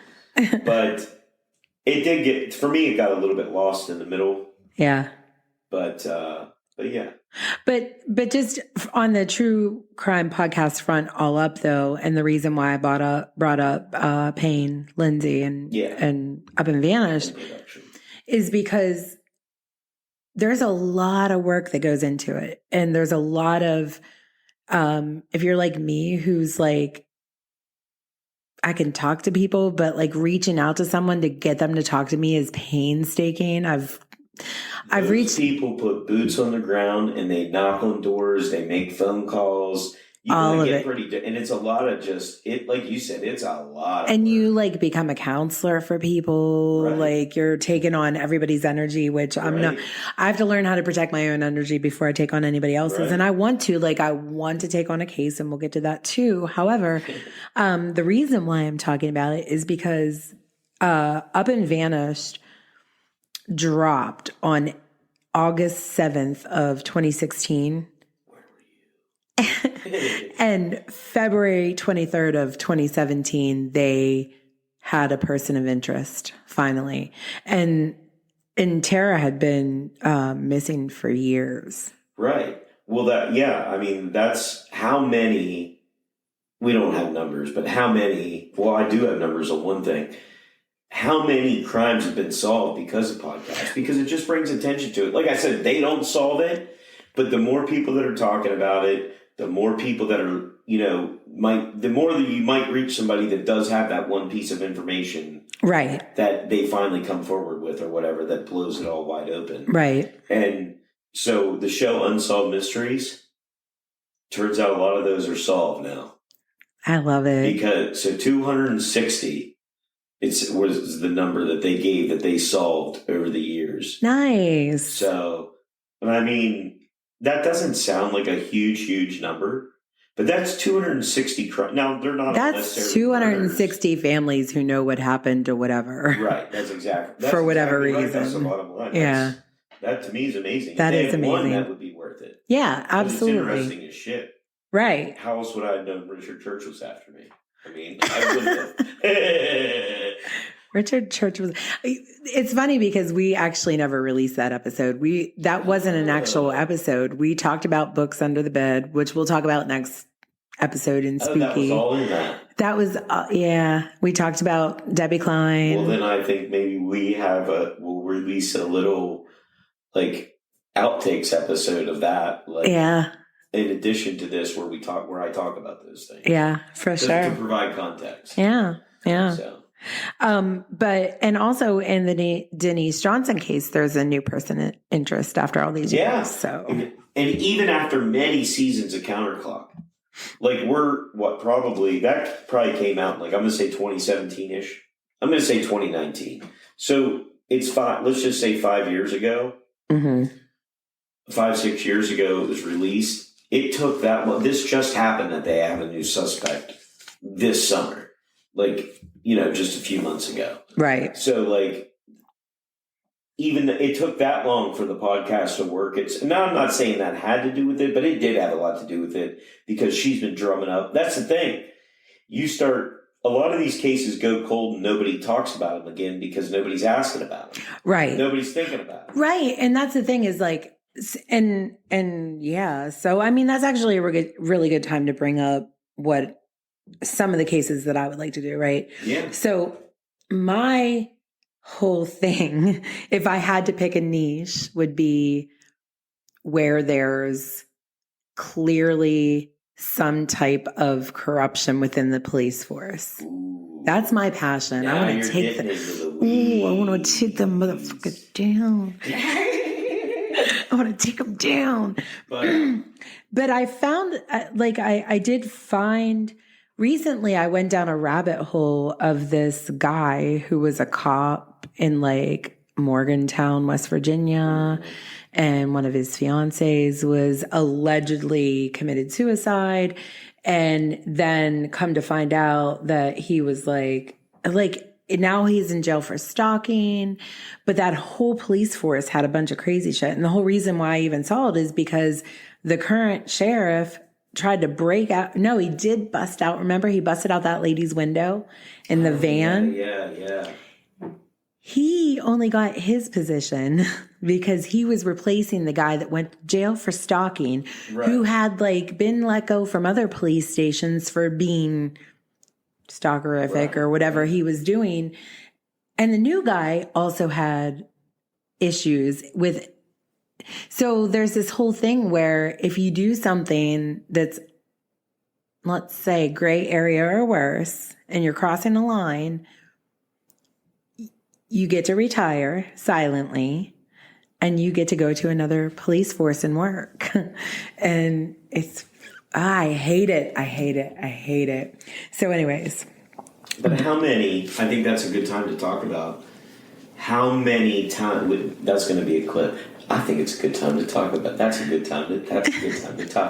[SPEAKER 2] But it did for me, it got a little bit lost in the middle.
[SPEAKER 1] Yeah.
[SPEAKER 2] But yeah.
[SPEAKER 1] But just on the true crime podcast front all up though, and the reason why I brought up Payne, Lindsay and Up and Vanished is because there's a lot of work that goes into it. And there's a lot of if you're like me, who's like, I can talk to people, but like reaching out to someone to get them to talk to me is painstaking. I've reached
[SPEAKER 2] people put boots on the ground and they knock on doors, they make phone calls. You
[SPEAKER 1] all of
[SPEAKER 2] get
[SPEAKER 1] it.
[SPEAKER 2] And it's a lot of like you said, it's a lot of
[SPEAKER 1] and
[SPEAKER 2] work.
[SPEAKER 1] You like become a counselor for people.
[SPEAKER 2] Right.
[SPEAKER 1] Like you're taking on everybody's energy, which I'm not. I have to learn how to protect my own energy before I take on anybody else's.
[SPEAKER 2] Right.
[SPEAKER 1] And I want to take on a case, and we'll get to that too. However, the reason why I'm talking about it is because Up and Vanished dropped on August 7th of 2016. And February 23rd of 2017, they had a person of interest finally. And Tara had been missing for years.
[SPEAKER 2] Right. Well, that's how many, we don't have numbers, but how many, well, I do have numbers on one thing. How many crimes have been solved because of podcasts? Because it just brings attention to it. Like I said, they don't solve it, but the more people that are talking about it, the more people that are, the more that you might reach somebody that does have that one piece of information.
[SPEAKER 1] Right.
[SPEAKER 2] That they finally come forward with or whatever that blows it all wide open.
[SPEAKER 1] Right.
[SPEAKER 2] And so the show Unsolved Mysteries, turns out a lot of those are solved now.
[SPEAKER 1] I love it.
[SPEAKER 2] Because, 260 was the number that they gave that they solved over the years.
[SPEAKER 1] Nice.
[SPEAKER 2] So, I mean, that doesn't sound like a huge number, but that's 260 crimes. Now, they're not.
[SPEAKER 1] That's 260 murders. Families who know what happened or whatever.
[SPEAKER 2] Right. That's exactly.
[SPEAKER 1] For whatever
[SPEAKER 2] exactly
[SPEAKER 1] reason.
[SPEAKER 2] Right. That's the bottom line.
[SPEAKER 1] Yeah.
[SPEAKER 2] That to me is amazing.
[SPEAKER 1] That
[SPEAKER 2] if
[SPEAKER 1] is amazing.
[SPEAKER 2] One, that would be worth it.
[SPEAKER 1] Yeah, absolutely.
[SPEAKER 2] It's interesting as shit.
[SPEAKER 1] Right.
[SPEAKER 2] How else would I have known Richard Church was after me? I mean, I wouldn't have.
[SPEAKER 1] Richard Church was. It's funny because we actually never released that episode. That wasn't an actual episode. We talked about books under the bed, which we'll talk about next episode in Spooky.
[SPEAKER 2] That was all in that.
[SPEAKER 1] That was yeah. We talked about Debbie Klein.
[SPEAKER 2] Well, then I think maybe we'll release a little outtakes episode of that.
[SPEAKER 1] Yeah.
[SPEAKER 2] In addition to this, where I talk about those things.
[SPEAKER 1] Yeah, for sure.
[SPEAKER 2] To provide context.
[SPEAKER 1] Yeah.
[SPEAKER 2] So.
[SPEAKER 1] And also in the Denise Johnson case, there's a new person in interest after all these years. So,
[SPEAKER 2] and even after many seasons of Counterclock, that probably came out I'm going to say 2017-ish. I'm going to say 2019. So it's let's just say 5 years ago.
[SPEAKER 1] Mm-hmm.
[SPEAKER 2] 5-6 years ago, it was released. It took that long. This just happened that they have a new suspect this summer. Just a few months ago.
[SPEAKER 1] Right.
[SPEAKER 2] So, even it took that long for the podcast to work. Now I'm not saying that had to do with it, but it did have a lot to do with it because she's been drumming up. That's the thing. A lot of these cases go cold and nobody talks about them again because nobody's asking about them.
[SPEAKER 1] Right.
[SPEAKER 2] Nobody's thinking about it.
[SPEAKER 1] Right. And that's the thing is and yeah. So, I mean, that's actually a really good time to bring up what some of the cases that I would like to do. Right.
[SPEAKER 2] Yeah.
[SPEAKER 1] So my whole thing, if I had to pick a niche, would be where there's clearly some type of corruption within the police force.
[SPEAKER 2] Ooh.
[SPEAKER 1] That's my passion.
[SPEAKER 2] Now
[SPEAKER 1] I want to take I want to take them motherfuckers down. I want to take them down. But I found, I did find, recently I went down a rabbit hole of this guy who was a cop in Morgantown, West Virginia. And one of his fiancés was allegedly committed suicide. And then come to find out that he was now he's in jail for stalking. But that whole police force had a bunch of crazy shit. And the whole reason why I even saw it is because the current sheriff tried to break out. No, he did bust out. Remember, he busted out that lady's window in the van.
[SPEAKER 2] Yeah.
[SPEAKER 1] He only got his position because he was replacing the guy that went to jail for stalking, right, who had been let go from other police stations for being stalkerific, right, or whatever he was doing. And the new guy also had issues with. So there's this whole thing where if you do something that's, let's say, gray area or worse, and you're crossing a line, you get to retire silently and you get to go to another police force and work. And I hate it. So anyways.
[SPEAKER 2] But how many, I think that's a good time to talk about how many times, that's going to be a clip. I think it's a good time to talk about. That's a good time to talk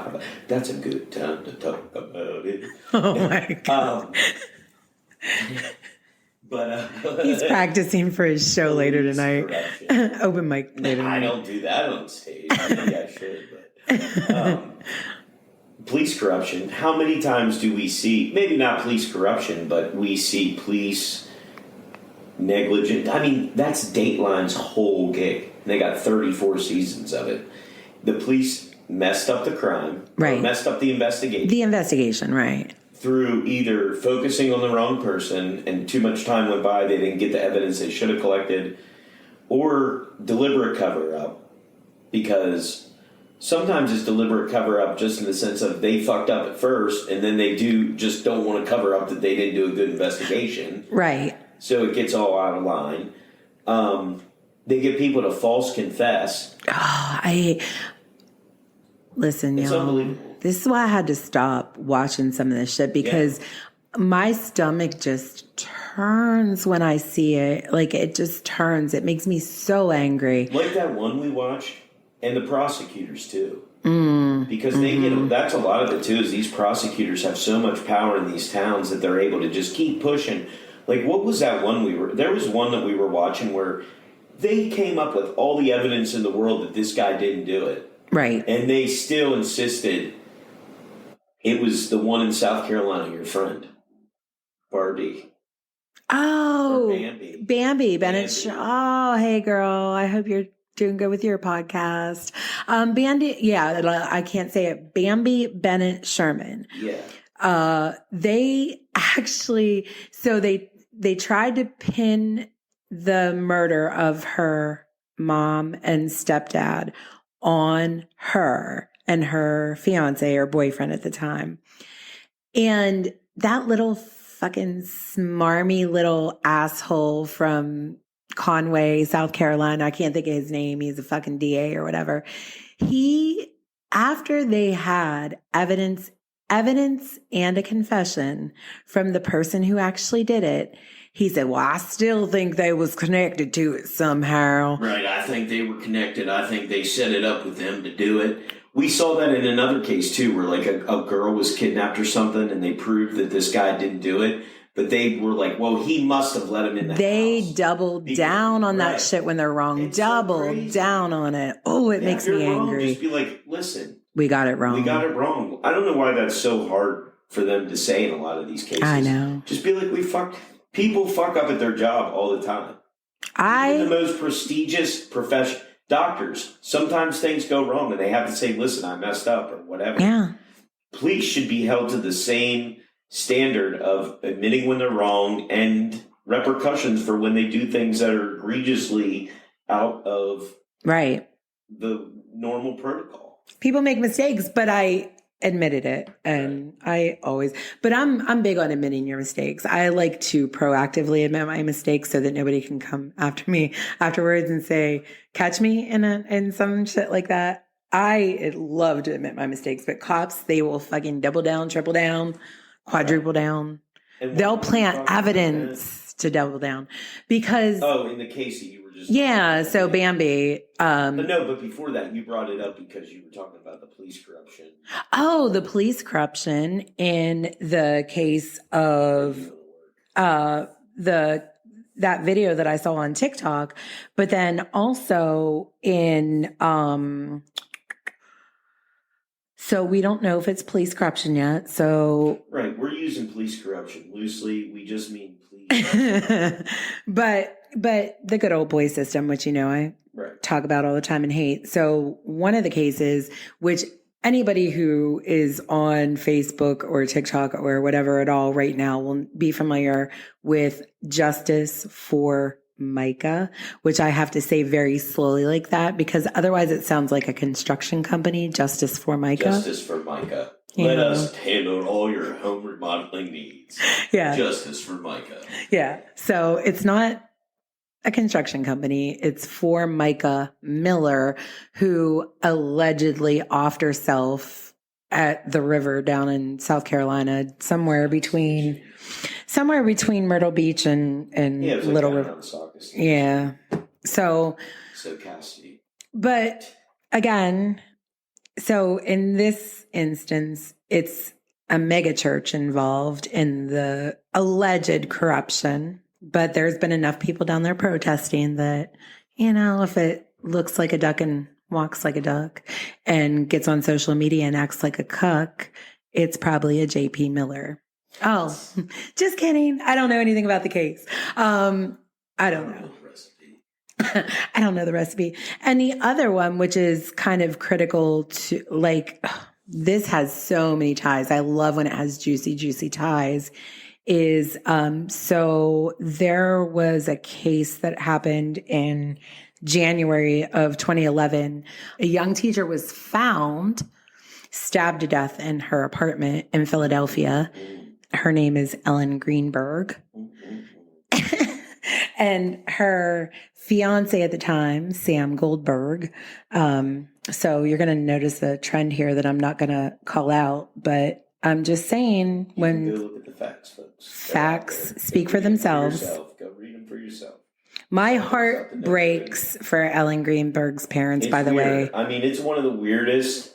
[SPEAKER 2] about. That's a good time to talk about it.
[SPEAKER 1] Oh my God.
[SPEAKER 2] But
[SPEAKER 1] he's practicing for his show later tonight. Open mic later.
[SPEAKER 2] I don't do that on stage. Maybe I should. But police corruption. How many times do we see? Maybe not police corruption, but we see police negligent. I mean, that's Dateline's whole gig. They got 34 seasons of it. The police messed up the crime,
[SPEAKER 1] right?
[SPEAKER 2] Or messed up the investigation.
[SPEAKER 1] The investigation, right?
[SPEAKER 2] Through either focusing on the wrong person and too much time went by, they didn't get the evidence they should have collected, or deliberate cover-up, because sometimes it's deliberate cover-up just in the sense of they fucked up at first and then they just don't want to cover up that they didn't do a good investigation.
[SPEAKER 1] Right.
[SPEAKER 2] So it gets all out of line. They get people to false confess.
[SPEAKER 1] Listen,
[SPEAKER 2] it's
[SPEAKER 1] y'all.
[SPEAKER 2] Unbelievable.
[SPEAKER 1] This is why I had to stop watching some of this shit, because my stomach just turns when I see it. Like, it just turns. It makes me so angry.
[SPEAKER 2] Like that one we watched, and the prosecutors too. Because they get, that's a lot of it too, is these prosecutors have so much power in these towns that they're able to just keep pushing. Like, what was that one there was one that we were watching where they came up with all the evidence in the world that this guy didn't do it.
[SPEAKER 1] Right.
[SPEAKER 2] And they still insisted it was the one in South Carolina, your friend, Barbie.
[SPEAKER 1] Oh,
[SPEAKER 2] Bambi
[SPEAKER 1] Bennett. Oh, hey, girl. I hope you're doing good with your podcast. Bambi, I can't say it. Bambi Bennett Sherman.
[SPEAKER 2] Yeah.
[SPEAKER 1] They actually, so they tried to pin the murder of her mom and stepdad on her and her fiance or boyfriend at the time. And that little fucking smarmy little asshole from Conway, South Carolina, I can't think of his name. He's a fucking DA or whatever. After they had evidence and a confession from the person who actually did it, he said, well, I still think they was connected to it somehow.
[SPEAKER 2] Right, I think they were connected. I think they set it up with them to do it. We saw that in another case, too, where like a girl was kidnapped or something, and they proved that this guy didn't do it. But they were like, well, he must have let him in the house.
[SPEAKER 1] They doubled down on that shit when they're wrong. It's double down on it. Oh, it makes me angry.
[SPEAKER 2] Just be like, listen.
[SPEAKER 1] We got it wrong.
[SPEAKER 2] I don't know why that's so hard for them to say in a lot of these cases.
[SPEAKER 1] I know.
[SPEAKER 2] Just be like, people fuck up at their job all the time. Even the most prestigious profession, doctors, sometimes things go wrong and they have to say, listen, I messed up or whatever.
[SPEAKER 1] Yeah.
[SPEAKER 2] Police should be held to the same standard of admitting when they're wrong and repercussions for when they do things that are egregiously out of the normal protocol.
[SPEAKER 1] People make mistakes, but I admitted it, and but I'm big on admitting your mistakes. I like to proactively admit my mistakes so that nobody can come after me afterwards and say, catch me in some shit like that. I love to admit my mistakes, but cops, they will fucking double down, triple down, quadruple down. They'll plant evidence to double down because...
[SPEAKER 2] in the case that you were just...
[SPEAKER 1] Yeah, so Bambi...
[SPEAKER 2] but before that, you brought it up because you were talking about the police corruption.
[SPEAKER 1] Oh, the police corruption in the case of that video that I saw on TikTok, but then also in... So we don't know if it's police corruption yet. So
[SPEAKER 2] right, we're using police corruption loosely. We just mean police.
[SPEAKER 1] but the good old boy system, which I talk about all the time and hate. So one of the cases, which anybody who is on Facebook or TikTok or whatever at all right now will be familiar with Justice for Micah, which I have to say very slowly like that because otherwise it sounds like a construction company. Justice for Micah.
[SPEAKER 2] Justice for Micah. Let us handle all your home remodeling needs.
[SPEAKER 1] Yeah.
[SPEAKER 2] Justice for Micah.
[SPEAKER 1] Yeah. So it's not a construction company. It's for Micah Miller, who allegedly offed herself at the river down in South Carolina, somewhere between Myrtle Beach and Little River. Yeah. So
[SPEAKER 2] Cassidy.
[SPEAKER 1] But again, so in this instance, it's a mega church involved in the alleged corruption. But there's been enough people down there protesting that, if it looks like a duck and walks like a duck and gets on social media and acts like a cuck, it's probably a JP Miller. Oh, just kidding. I don't know anything about the case. I don't know. I don't know the recipe. And the other one, which is kind of critical to like, this has so many ties. I love when it has juicy, juicy ties. Is so there was a case that happened in January of 2011. A young teacher was found stabbed to death in her apartment in Philadelphia. Her name is Ellen Greenberg. And her fiance at the time, Sam Goldberg. So you're going to notice a trend here that I'm not going to call out, but I'm just saying when
[SPEAKER 2] go look at the facts, folks.
[SPEAKER 1] Facts speak for themselves.
[SPEAKER 2] Go read them for yourself.
[SPEAKER 1] My heart breaks for Ellen Greenberg's parents, by the way.
[SPEAKER 2] I mean, it's one of the weirdest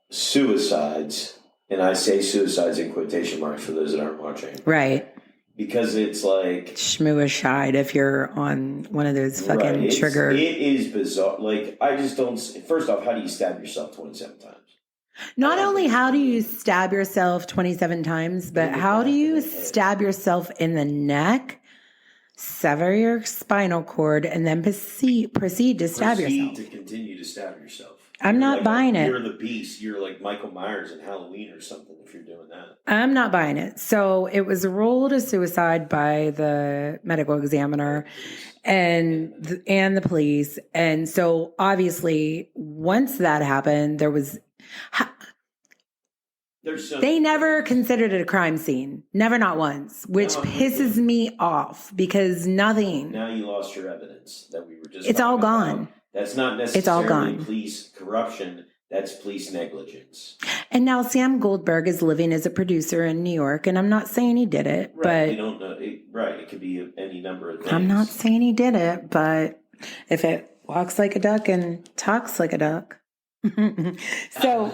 [SPEAKER 2] suicides, and I say suicides in quotation marks for those that aren't watching.
[SPEAKER 1] Right.
[SPEAKER 2] Because it's like
[SPEAKER 1] schmooishide if you're on one of those fucking trigger.
[SPEAKER 2] It is bizarre. Like, I just don't. First off, how do you stab yourself 27 times?
[SPEAKER 1] Not only how do you stab yourself 27 times, but how do you stab yourself in the neck, sever your spinal cord, and then proceed to stab yourself?
[SPEAKER 2] To continue to stab yourself.
[SPEAKER 1] I'm not buying it.
[SPEAKER 2] You're the beast. You're like Michael Myers in Halloween or something if you're doing that.
[SPEAKER 1] I'm not buying it. So it was ruled a suicide by the medical examiner and the police. And so obviously once that happened, there was... They never considered it a crime scene. Never, not once, which pisses me off because nothing...
[SPEAKER 2] Now you lost your evidence that we were just...
[SPEAKER 1] It's all gone.
[SPEAKER 2] That's not necessarily police corruption. That's police negligence. And
[SPEAKER 1] now Sam Goldberg is living as a producer in New York, and I'm not saying he did it, but...
[SPEAKER 2] We don't know. It could be any number of things.
[SPEAKER 1] I'm not saying he did it, but if it walks like a duck and talks like a duck... So...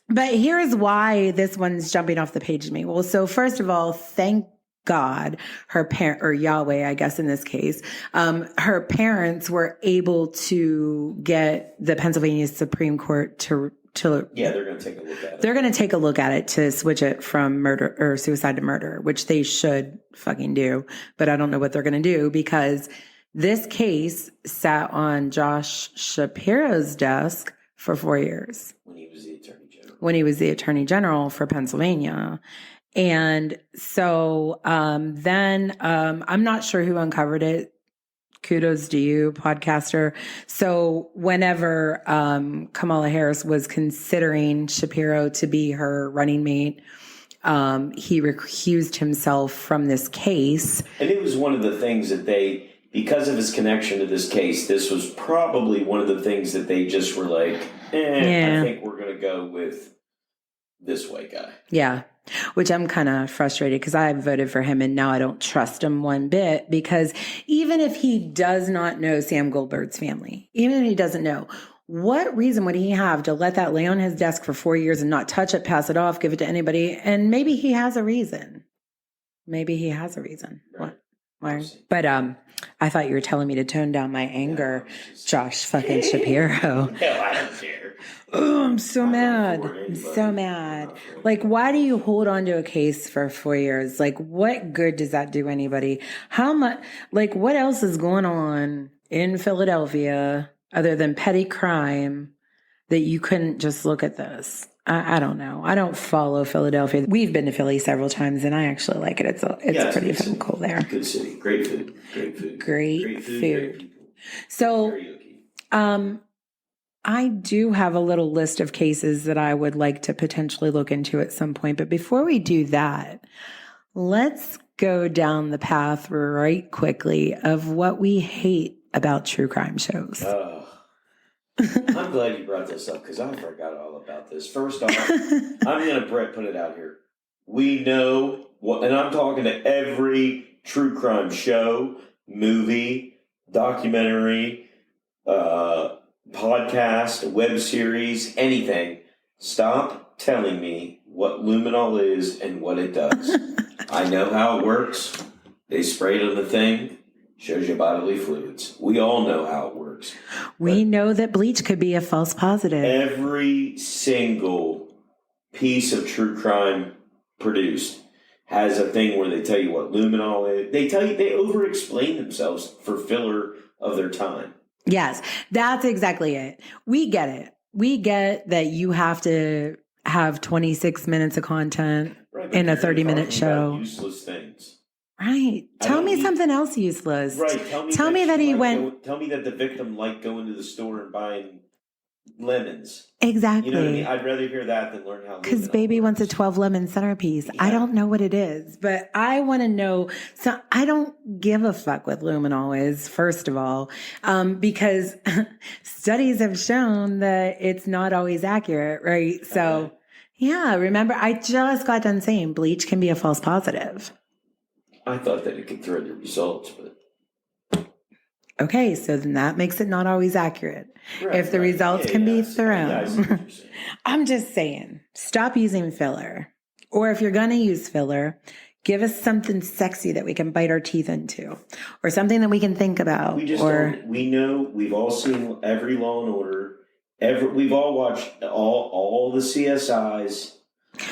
[SPEAKER 1] But here's why this one's jumping off the page to me. Well, so first of all, thank God, her parent, or Yahweh, I guess in this case, her parents were able to get the Pennsylvania Supreme Court to
[SPEAKER 2] they're going to take a look at it.
[SPEAKER 1] They're going to take a look at it to switch it from murder or suicide to murder, which they should fucking do. But I don't know what they're going to do because this case sat on Josh Shapiro's desk for 4 years. When he was the attorney general for Pennsylvania. And so then I'm not sure who uncovered it. Kudos to you, podcaster. So whenever Kamala Harris was considering Shapiro to be her running mate, he recused himself from this case.
[SPEAKER 2] And it was one of the things that because of his connection to this case, this was probably one of the things that they just were like, I think we're going to go with this white guy.
[SPEAKER 1] Yeah, which I'm kind of frustrated because I voted for him and now I don't trust him one bit because even if he does not know Sam Goldberg's family, even if he doesn't know, what reason would he have to let that lay on his desk for 4 years and not touch it, pass it off, give it to anybody? And maybe he has a reason.
[SPEAKER 2] Right.
[SPEAKER 1] Why? But I thought you were telling me to tone down my anger, Josh fucking Shapiro.
[SPEAKER 2] Hell, I don't care.
[SPEAKER 1] Oh, I'm so mad. Like, why do you hold on to a case for 4 years? Like, what good does that do anybody? How much, like, what else is going on in Philadelphia other than petty crime that you couldn't just look at this? I don't know. I don't follow Philadelphia. We've been to Philly several times, and I actually like it. It's pretty fucking cool there.
[SPEAKER 2] Good city. Great food.
[SPEAKER 1] Great food. So, I do have a little list of cases that I would like to potentially look into at some point. But before we do that, let's go down the path right quickly of what we hate about true crime shows.
[SPEAKER 2] I'm glad you brought this up because I forgot all about this. First off, I'm going to put it out here. We know what, and I'm talking to every true crime show, movie, documentary, podcast, web series, anything. Stop telling me what luminol is and what it does. I know how it works. They spray it on the thing. Shows you bodily fluids. We all know how it works.
[SPEAKER 1] We know that bleach could be a false positive.
[SPEAKER 2] Every single piece of true crime produced has a thing where they tell you what luminol is. They over-explain themselves for filler of their time.
[SPEAKER 1] Yes, that's exactly it. We get it. We get that you have to have 26 minutes of content in a 30-minute show.
[SPEAKER 2] Useless things.
[SPEAKER 1] Right. Tell me something else useless.
[SPEAKER 2] Right.
[SPEAKER 1] Tell me that he went.
[SPEAKER 2] Tell me that the victim liked going to the store and buying lemons.
[SPEAKER 1] Exactly.
[SPEAKER 2] You know what I mean? I'd rather hear that than learn how.
[SPEAKER 1] Because baby wants a 12-lemon centerpiece. Yeah. I don't know what it is, but I want to know. So I don't give a fuck what luminol is, first of all, because studies have shown that it's not always accurate, right? So, yeah, remember, I just got done saying bleach can be a false positive.
[SPEAKER 2] I thought that it could throw the results, but.
[SPEAKER 1] Okay, so then that makes it not always accurate. Right, if the results can be thrown. I'm just saying, stop using filler. Or if you're going to use filler, give us something sexy that we can bite our teeth into. Or something that we can think about.
[SPEAKER 2] We know, we've all seen every Law and Order. We've all watched all the CSIs.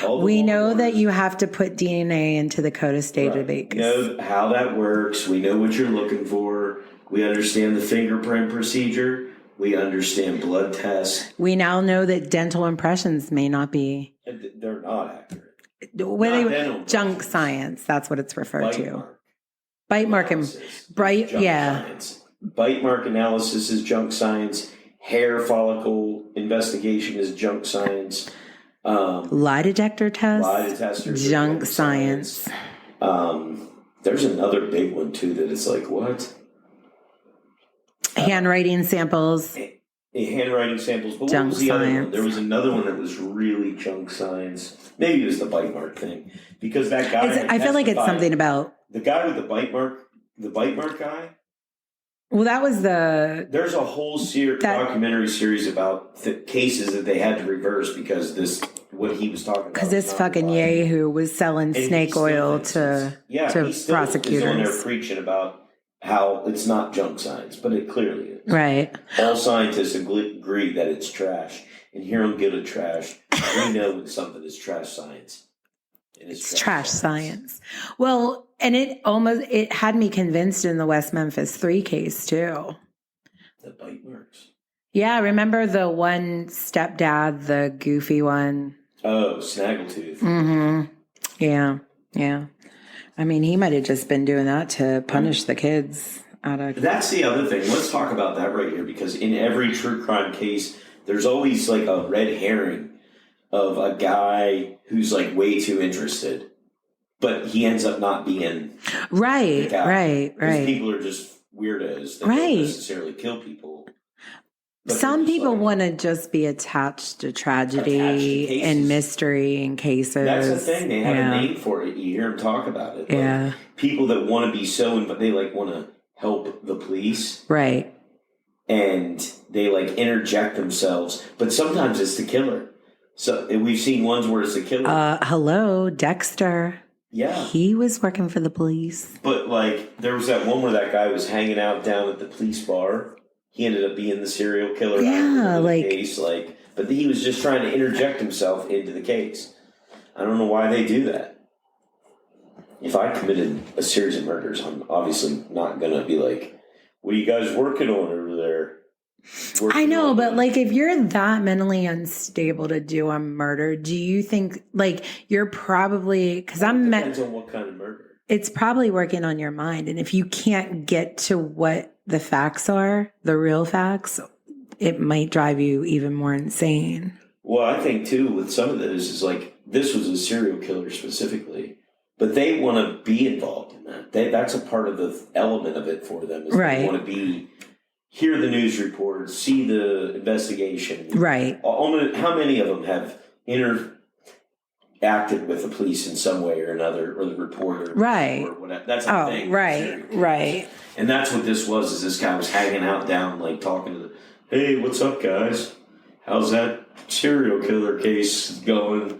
[SPEAKER 1] We know that you have to put DNA into the CODIS database.
[SPEAKER 2] We know how that works. We know what you're looking for. We understand the fingerprint procedure. We understand blood tests.
[SPEAKER 1] We now know that dental impressions may not be.
[SPEAKER 2] They're not accurate.
[SPEAKER 1] Junk science. That's what it's referred to. Bite mark and
[SPEAKER 2] science. Bite mark analysis is junk science. Hair follicle investigation is junk science.
[SPEAKER 1] Lie detector test. Junk science.
[SPEAKER 2] There's another big one too that it's like, what?
[SPEAKER 1] Handwriting samples.
[SPEAKER 2] Handwriting samples. But
[SPEAKER 1] junk
[SPEAKER 2] what was the
[SPEAKER 1] science.
[SPEAKER 2] Other one? There was another one that was really junk science. Maybe it was the bite mark thing. Because that guy.
[SPEAKER 1] I feel like it's something about.
[SPEAKER 2] The guy with the bite mark guy.
[SPEAKER 1] Well, that was
[SPEAKER 2] There's a whole documentary series about cases that they had to reverse because what he was talking about.
[SPEAKER 1] Because this fucking Yahoo was selling snake oil to prosecutors.
[SPEAKER 2] He's on there preaching about how it's not junk science, but it clearly is.
[SPEAKER 1] Right.
[SPEAKER 2] All scientists agree that it's trash. And here on Get It Trash, we know when something is trash science.
[SPEAKER 1] It's trash science. Well, and it had me convinced in the West Memphis 3 case too.
[SPEAKER 2] The bite marks.
[SPEAKER 1] Yeah, remember the one stepdad, the goofy one?
[SPEAKER 2] Oh, Snaggletooth.
[SPEAKER 1] Mm-hmm. Yeah. I mean, he might have just been doing that to punish the kids.
[SPEAKER 2] That's the other thing. Let's talk about that right here, because in every true crime case, there's always like a red herring of a guy who's like way too interested, but he ends up not being
[SPEAKER 1] right.
[SPEAKER 2] People are just weirdos that don't necessarily kill people.
[SPEAKER 1] Some people want to just be attached to tragedy and mystery and cases.
[SPEAKER 2] That's the thing. They have a name for it. You hear them talk about it.
[SPEAKER 1] Yeah.
[SPEAKER 2] Like, people that want to be but they like want to help the police.
[SPEAKER 1] Right.
[SPEAKER 2] And they like interject themselves. But sometimes it's the killer. So we've seen ones where it's the killer.
[SPEAKER 1] Hello, Dexter.
[SPEAKER 2] Yeah.
[SPEAKER 1] He was working for the police.
[SPEAKER 2] But like there was that one where that guy was hanging out down at the police bar. He ended up being the serial killer.
[SPEAKER 1] Yeah,
[SPEAKER 2] case, but he was just trying to interject himself into the case. I don't know why they do that. If I committed a series of murders, I'm obviously not going to be like, what are you guys working on over there?
[SPEAKER 1] I know, but like if you're that mentally unstable to do a murder, do you think like you're probably, because
[SPEAKER 2] depends on what kind of murder.
[SPEAKER 1] It's probably working on your mind. And if you can't get to what the facts are, the real facts, it might drive you even more insane.
[SPEAKER 2] Well, I think too, with some of those is like, this was a serial killer specifically, but they want to be involved in that. That's a part of the element of it for them. Is They want to hear the news reports, see the investigation.
[SPEAKER 1] Right.
[SPEAKER 2] How many of them have interacted with the police in some way or another, or the reporter?
[SPEAKER 1] Right.
[SPEAKER 2] Or whatever. That's a thing.
[SPEAKER 1] Right.
[SPEAKER 2] And that's what this was, is this guy was hanging out down, like talking to hey, what's up, guys? How's that serial killer case going?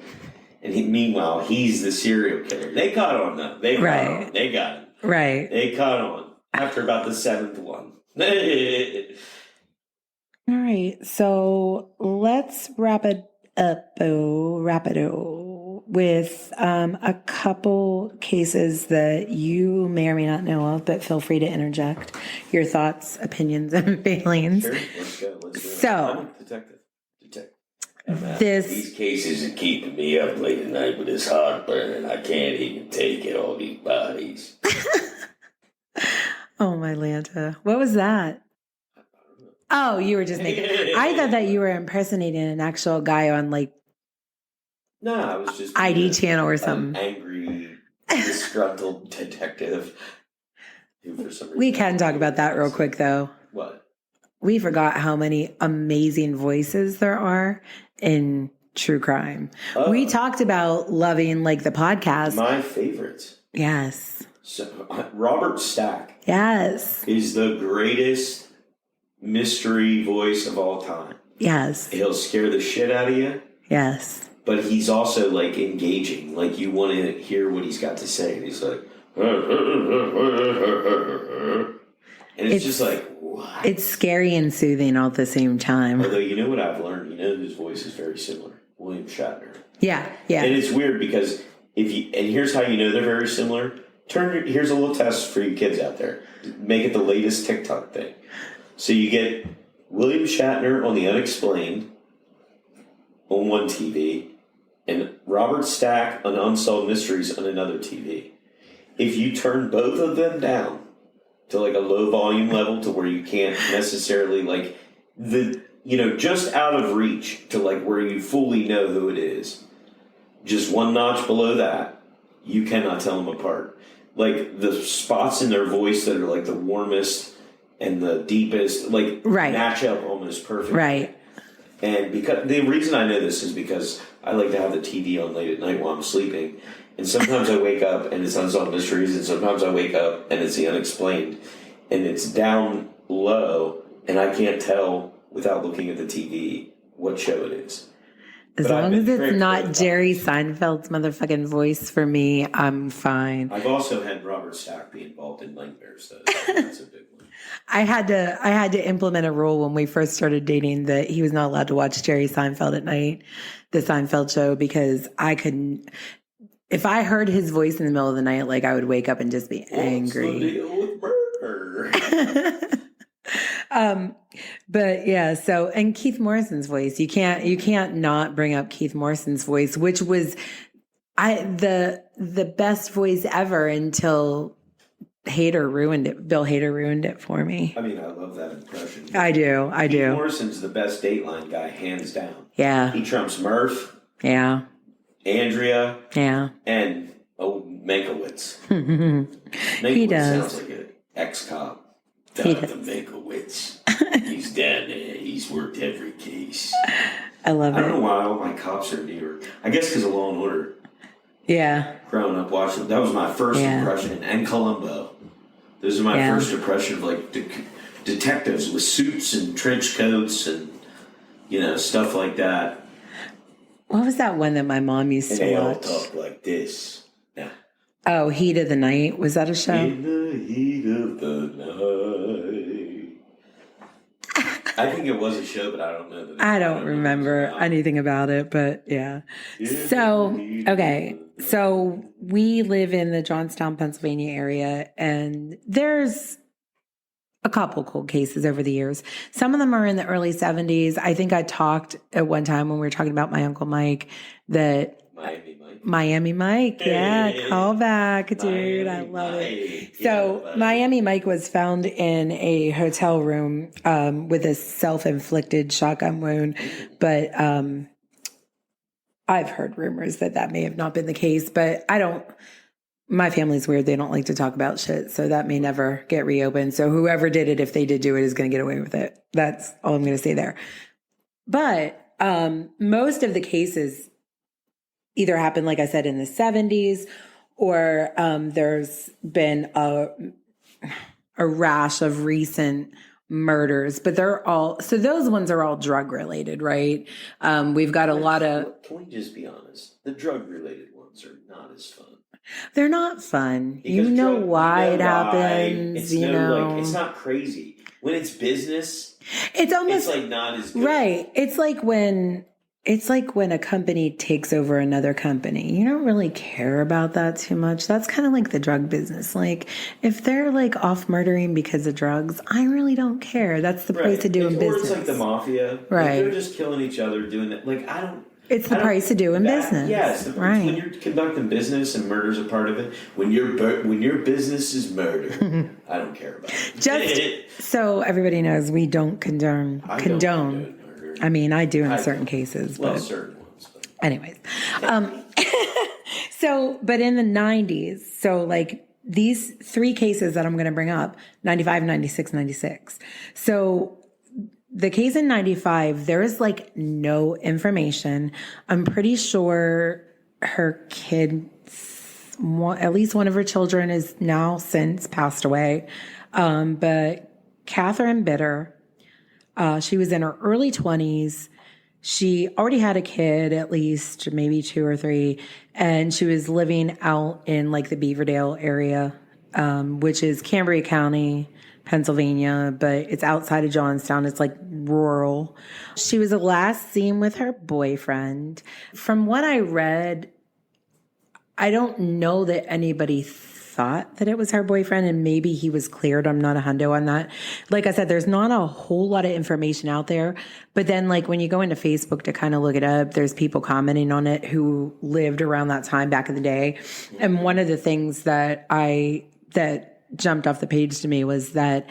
[SPEAKER 2] And meanwhile, he's the serial killer. They caught on, though. They got him.
[SPEAKER 1] Right.
[SPEAKER 2] They caught on after about the 7th one.
[SPEAKER 1] All right. So let's wrap it up. with a couple cases that you may or may not know of, but feel free to interject your thoughts, opinions, and feelings.
[SPEAKER 2] Sure, let's go. Let's do it.
[SPEAKER 1] So,
[SPEAKER 2] I'm a detective.
[SPEAKER 3] These cases are keeping me up late at night with this heartburn, and I can't even take it, all these bodies.
[SPEAKER 1] Oh, my Lanta. What was that? Oh, you were just making... I thought that you were impersonating an actual guy on, like,
[SPEAKER 2] No, I was just
[SPEAKER 1] ID channel or something.
[SPEAKER 2] An angry, disgruntled detective. Who for some reason
[SPEAKER 1] We can talk about that real quick, though.
[SPEAKER 2] What?
[SPEAKER 1] We forgot how many amazing voices there are in true crime. We talked about loving, like, the podcast.
[SPEAKER 2] My favorites.
[SPEAKER 1] Yes.
[SPEAKER 2] So, Robert Stack.
[SPEAKER 1] Yes.
[SPEAKER 2] Is the greatest mystery voice of all time.
[SPEAKER 1] Yes.
[SPEAKER 2] He'll scare the shit out of you.
[SPEAKER 1] Yes.
[SPEAKER 2] But he's also, like, engaging. Like, you want to hear what he's got to say. And he's like... And it's just like, what?
[SPEAKER 1] It's scary and soothing all at the same time.
[SPEAKER 2] Although, you know what I've learned? You know whose voice is very similar? William Shatner.
[SPEAKER 1] Yeah, yeah.
[SPEAKER 2] And it's weird because and here's how you know they're very similar. Here's a little test for you kids out there. Make it the latest TikTok thing. So you get William Shatner on The Unexplained on one TV and Robert Stack on Unsolved Mysteries on another TV. If you turn both of them down to like a low volume level to where you can't necessarily like just out of reach to like where you fully know who it is, just one notch below that, you cannot tell them apart. Like the spots in their voice that are like the warmest and the deepest, like match up almost perfectly.
[SPEAKER 1] Right.
[SPEAKER 2] And because the reason I know this is because I like to have the TV on late at night while I'm sleeping. And sometimes I wake up and it's Unsolved Mysteries, and sometimes I wake up and it's The Unexplained. And it's down low, and I can't tell without looking at the TV what show it is.
[SPEAKER 1] As long as it's not Jerry Seinfeld's motherfucking voice for me, I'm fine.
[SPEAKER 2] I've also had Robert Stack be involved in nightmares, though. That's a big one.
[SPEAKER 1] I had to implement a rule when we first started dating that he was not allowed to watch Jerry Seinfeld at night, the Seinfeld show, because I couldn't. If I heard his voice in the middle of the night, like I would wake up and just be angry.
[SPEAKER 2] What's the deal with murder?
[SPEAKER 1] But yeah, so, and Keith Morrison's voice, you can't not bring up Keith Morrison's voice, which was the best voice ever until Bill Hader ruined it for me.
[SPEAKER 2] I mean, I love that impression.
[SPEAKER 1] I do.
[SPEAKER 2] Keith Morrison's the best Dateline guy, hands down.
[SPEAKER 1] Yeah.
[SPEAKER 2] He trumps Murph.
[SPEAKER 1] Yeah.
[SPEAKER 2] Andrea.
[SPEAKER 1] Yeah.
[SPEAKER 2] And Mankiewicz.
[SPEAKER 1] He does.
[SPEAKER 2] Sounds like an ex-cop.
[SPEAKER 3] Jonathan Mankiewicz. He's down there. He's worked every case.
[SPEAKER 1] I love it.
[SPEAKER 2] I don't know why all my cops are New York. I guess because of Law and Order.
[SPEAKER 1] Yeah.
[SPEAKER 2] Growing up watching, that was my first impression. And Columbo. Those are my first impression of like detectives with suits and trench coats and stuff like that.
[SPEAKER 1] What was that one that my mom used to
[SPEAKER 3] They all
[SPEAKER 1] watch?
[SPEAKER 3] talk like this. Yeah.
[SPEAKER 1] Oh, Heat of the Night. Was that a show?
[SPEAKER 3] In the heat of the night.
[SPEAKER 2] I think it was a show, but I don't know.
[SPEAKER 1] I don't remember anything about it, but yeah. So, okay. So we live in the Johnstown, Pennsylvania area, and there's a couple cold cases over the years. Some of them are in the early 70s. I think I talked at one time when we were talking about my Uncle Mike that Miami Mike. Yeah, call back, dude. I love it. So Miami Mike was found in a hotel room with a self-inflicted shotgun wound. But I've heard rumors that may have not been the case. But my family's weird. They don't like to talk about shit. So that may never get reopened. So whoever did it, if they did do it, is going to get away with it. That's all I'm going to say there. But most of the cases either happened, like I said, in the 70s, or there's been a rash of recent murders, but those ones are all drug related, right? We've got a lot of...
[SPEAKER 2] Can we just be honest? The drug related ones are not as fun.
[SPEAKER 1] They're not fun.
[SPEAKER 2] Because
[SPEAKER 1] why it happens,
[SPEAKER 2] it's not crazy. When it's business,
[SPEAKER 1] it's almost
[SPEAKER 2] like not as good.
[SPEAKER 1] Right. It's like when It's like when a company takes over another company. You don't really care about that too much. That's kind of like the drug business. Like, if they're like off murdering because of drugs, I really don't care. That's the price of doing business.
[SPEAKER 2] Or it's like the mafia.
[SPEAKER 1] Right.
[SPEAKER 2] Like they're just killing each other, doing that. Like,
[SPEAKER 1] it's the price of doing business.
[SPEAKER 2] Yes.
[SPEAKER 1] Right.
[SPEAKER 2] When you're conducting business and murder's a part of it, when your business is murder, I don't care about it.
[SPEAKER 1] Just so everybody knows, we don't condone.
[SPEAKER 2] Murder.
[SPEAKER 1] I mean, I do in certain cases.
[SPEAKER 2] Well,
[SPEAKER 1] but
[SPEAKER 2] certain ones. But.
[SPEAKER 1] anyways. But in the 90s, so like these 3 cases that I'm going to bring up, 95, 96, 96. So the case in 95, there is like no information. I'm pretty sure her kid, at least one of her children, is now since passed away. But Catherine Bitter, she was in her early 20s. She already had a kid, at least maybe 2 or 3, and she was living out in like the Beaverdale area, which is Cambria County, Pennsylvania, but it's outside of Johnstown. It's like rural. She was last seen with her boyfriend. From what I read, I don't know that anybody thought that it was her boyfriend, and maybe he was cleared. I'm not a hundo on that. Like I said, there's not a whole lot of information out there. But then like when you go into Facebook to kind of look it up, there's people commenting on it who lived around that time back in the day. And one of the things that jumped off the page to me was that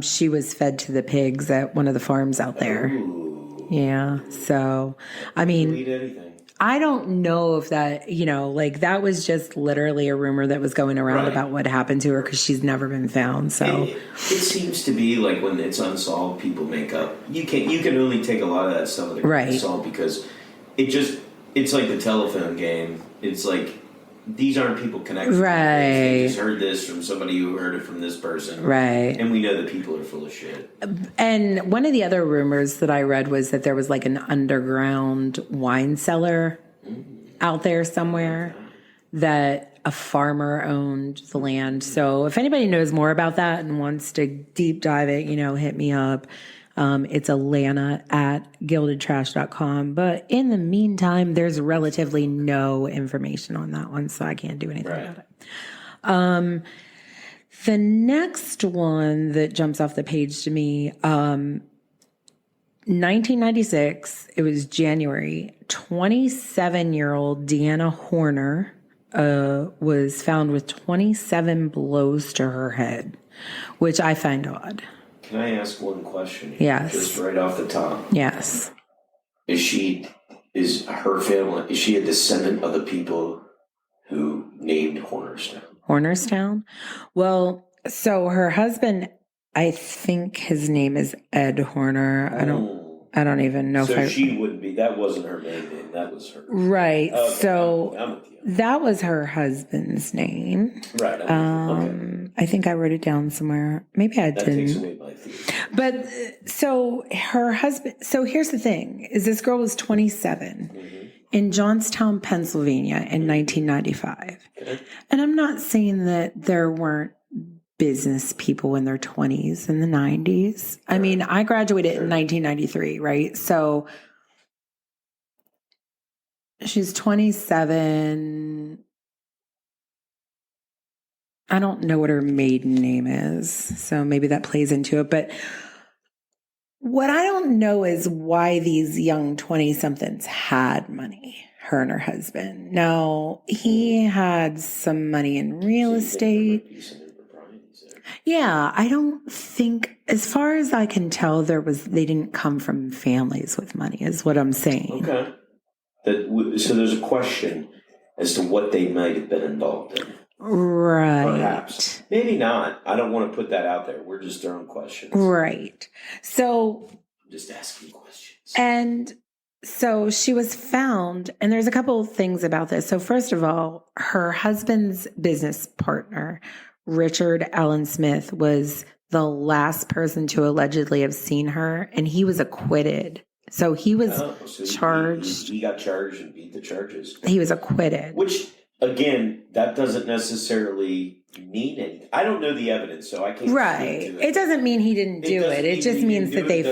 [SPEAKER 1] she was fed to the pigs at one of the farms out there.
[SPEAKER 2] Ooh.
[SPEAKER 1] Yeah. So, I mean,
[SPEAKER 2] Eat anything.
[SPEAKER 1] I don't know if that, like that was just literally a rumor that was going around about what happened to her because she's never been found. So
[SPEAKER 2] it seems to be like when it's unsolved, people make up. You can only take a lot of that stuff that unsolved because it's like the telephone game. It's like these aren't people connected.
[SPEAKER 1] Right.
[SPEAKER 2] They just heard this from somebody who heard it from this person.
[SPEAKER 1] Right.
[SPEAKER 2] And we know that people are full of shit.
[SPEAKER 1] And one of the other rumors that I read was that there was like an underground wine cellar out there somewhere that a farmer owned the land. So if anybody knows more about that and wants to deep dive it, hit me up. It's Alana@gildedtrash.com. But in the meantime, there's relatively no information on that one, so I can't do anything about it. The next one that jumps off the page to me, 1996, it was January, 27-year-old Deanna Horner was found with 27 blows to her head, which I find odd.
[SPEAKER 2] Can I ask one question here?
[SPEAKER 1] Yes.
[SPEAKER 2] Just right off the top.
[SPEAKER 1] Yes.
[SPEAKER 2] Is her family, is she a descendant of the people who named Hornerstown?
[SPEAKER 1] Hornerstown? Well, so her husband, I think his name is Ed Horner. I don't even know
[SPEAKER 2] so she wouldn't be, that wasn't her main name, that was her.
[SPEAKER 1] Right.
[SPEAKER 2] Okay,
[SPEAKER 1] so
[SPEAKER 2] I'm with you.
[SPEAKER 1] that was her husband's name.
[SPEAKER 2] Right. Okay.
[SPEAKER 1] I think I wrote it down somewhere. Maybe I didn't.
[SPEAKER 2] That takes away my theory.
[SPEAKER 1] But so her husband, so here's the thing, is this girl was 27 in Johnstown, Pennsylvania in 1995.
[SPEAKER 2] Okay.
[SPEAKER 1] And I'm not saying that there weren't business people in their 20s in the 90s. I mean, I graduated in 1993, right? So she's 27. I don't know what her maiden name is, so maybe that plays into it. But what I don't know is why these young 20-somethings had money, her and her husband. Now, he had some money in real estate. Yeah, I don't think, as far as I can tell, they didn't come from families with money, is what I'm saying.
[SPEAKER 2] Okay. So there's a question as to what they might have been involved in.
[SPEAKER 1] Right.
[SPEAKER 2] Perhaps. Maybe not. I don't want to put that out there. We're just throwing questions.
[SPEAKER 1] Right. So.
[SPEAKER 2] I'm just asking questions.
[SPEAKER 1] And so she was found, and there's a couple of things about this. So first of all, her husband's business partner, Richard Allen Smith, was the last person to allegedly have seen her, and he was acquitted. So he was charged.
[SPEAKER 2] He got charged and beat the charges.
[SPEAKER 1] He was acquitted.
[SPEAKER 2] Which again, that doesn't necessarily mean anything. I don't know the evidence, so I can't.
[SPEAKER 1] Right.
[SPEAKER 2] Speak to
[SPEAKER 1] It doesn't mean he didn't do it. It just means that they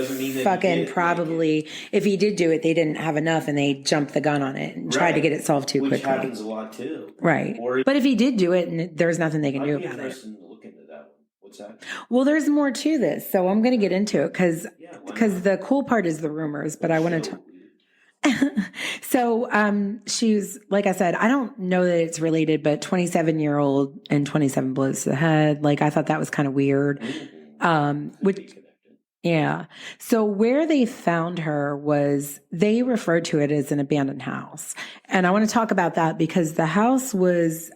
[SPEAKER 1] fucking probably, if he did do it, they didn't have enough and they jumped the gun on it and tried to get it solved too quickly.
[SPEAKER 2] Which happens a lot too.
[SPEAKER 1] Right. But if he did do it, and there's nothing they can do about it.
[SPEAKER 2] To look into that one. What's that?
[SPEAKER 1] Well, there's more to this, so I'm going to get into it because the cool part is the rumors, but I want to talk. So she's, like I said, I don't know that it's related, but 27-year-old and 27 blows to the head. Like, I thought that was kind of weird. Yeah. So where they found her was, they referred to it as an abandoned house. And I want to talk about that because the house was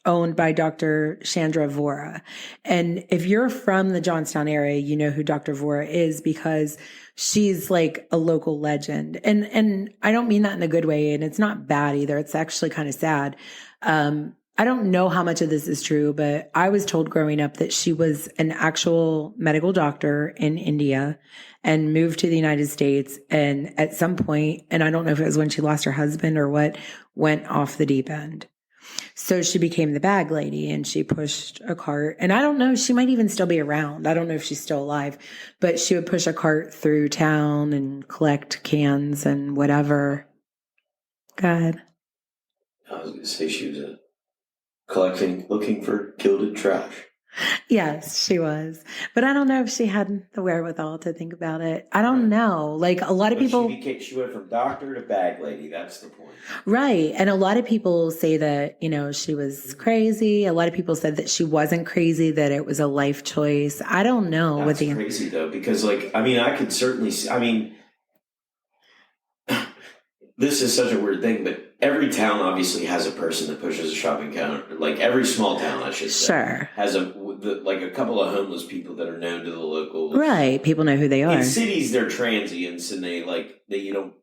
[SPEAKER 1] owned by Dr. Chandra Vora. And if you're from the Johnstown area, you know who Dr. Vora is because she's like a local legend. And I don't mean that in a good way, and it's not bad either. It's actually kind of sad. I don't know how much of this is true, but I was told growing up that she was an actual medical doctor in India and moved to the United States. And at some point, and I don't know if it was when she lost her husband or what, went off the deep end. So she became the bag lady and she pushed a cart. And I don't know, she might even still be around. I don't know if she's still alive, but she would push a cart through town and collect cans and whatever. Go ahead.
[SPEAKER 2] I was going to say she was looking for gilded trash.
[SPEAKER 1] Yes, she was. But I don't know if she had the wherewithal to think about it. I don't know. Like a lot of people.
[SPEAKER 2] She went from doctor to bag lady. That's the point.
[SPEAKER 1] Right. And a lot of people say that, she was crazy. A lot of people said that she wasn't crazy, that it was a life choice. I don't know.
[SPEAKER 2] That's crazy though, because I could certainly see, this is such a weird thing, but every town obviously has a person that pushes a shopping counter. Like every small town, I should say,
[SPEAKER 1] sure,
[SPEAKER 2] has a couple of homeless people that are known to the locals.
[SPEAKER 1] Right, people know who they are.
[SPEAKER 2] In cities, they're transients, and they you don't.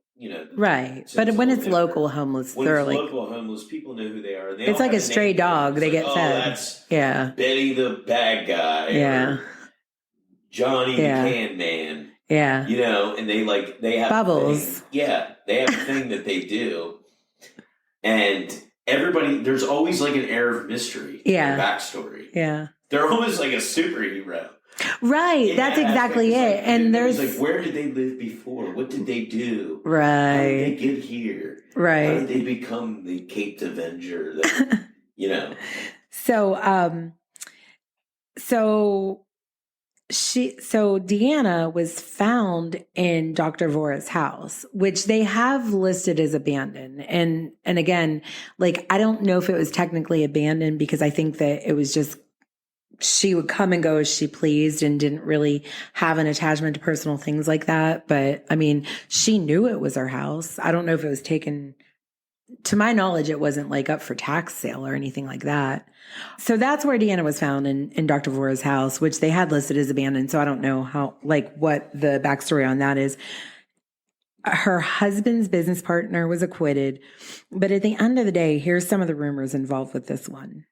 [SPEAKER 1] Right, but when it's local homeless,
[SPEAKER 2] local homeless, people know who they are.
[SPEAKER 1] It's like a stray dog; they get fed.
[SPEAKER 2] That's
[SPEAKER 1] Betty
[SPEAKER 2] the bad guy.
[SPEAKER 1] Yeah,
[SPEAKER 2] Johnny the can man.
[SPEAKER 1] Yeah.
[SPEAKER 2] And they have
[SPEAKER 1] Bubbles.
[SPEAKER 2] They have a thing that they do. And everybody, there's always like an air of mystery.
[SPEAKER 1] Yeah.
[SPEAKER 2] Backstory.
[SPEAKER 1] Yeah.
[SPEAKER 2] They're almost like a superhero.
[SPEAKER 1] Right. That's exactly it. And there's
[SPEAKER 2] where did they live before? What did they do?
[SPEAKER 1] Right. How
[SPEAKER 2] did they get here?
[SPEAKER 1] Right.
[SPEAKER 2] How did they become the Caped Avenger?
[SPEAKER 1] So Deanna was found in Dr. Vora's house, which they have listed as abandoned. And again, I don't know if it was technically abandoned because I think that it was just, she would come and go as she pleased and didn't really have an attachment to personal things like that. But she knew it was her house. I don't know if it was taken, to my knowledge, it wasn't up for tax sale or anything like that. So that's where Deanna was found in Dr. Vora's house, which they had listed as abandoned. So I don't know how, what the backstory on that is. Her husband's business partner was acquitted. But at the end of the day, here's some of the rumors involved with this one.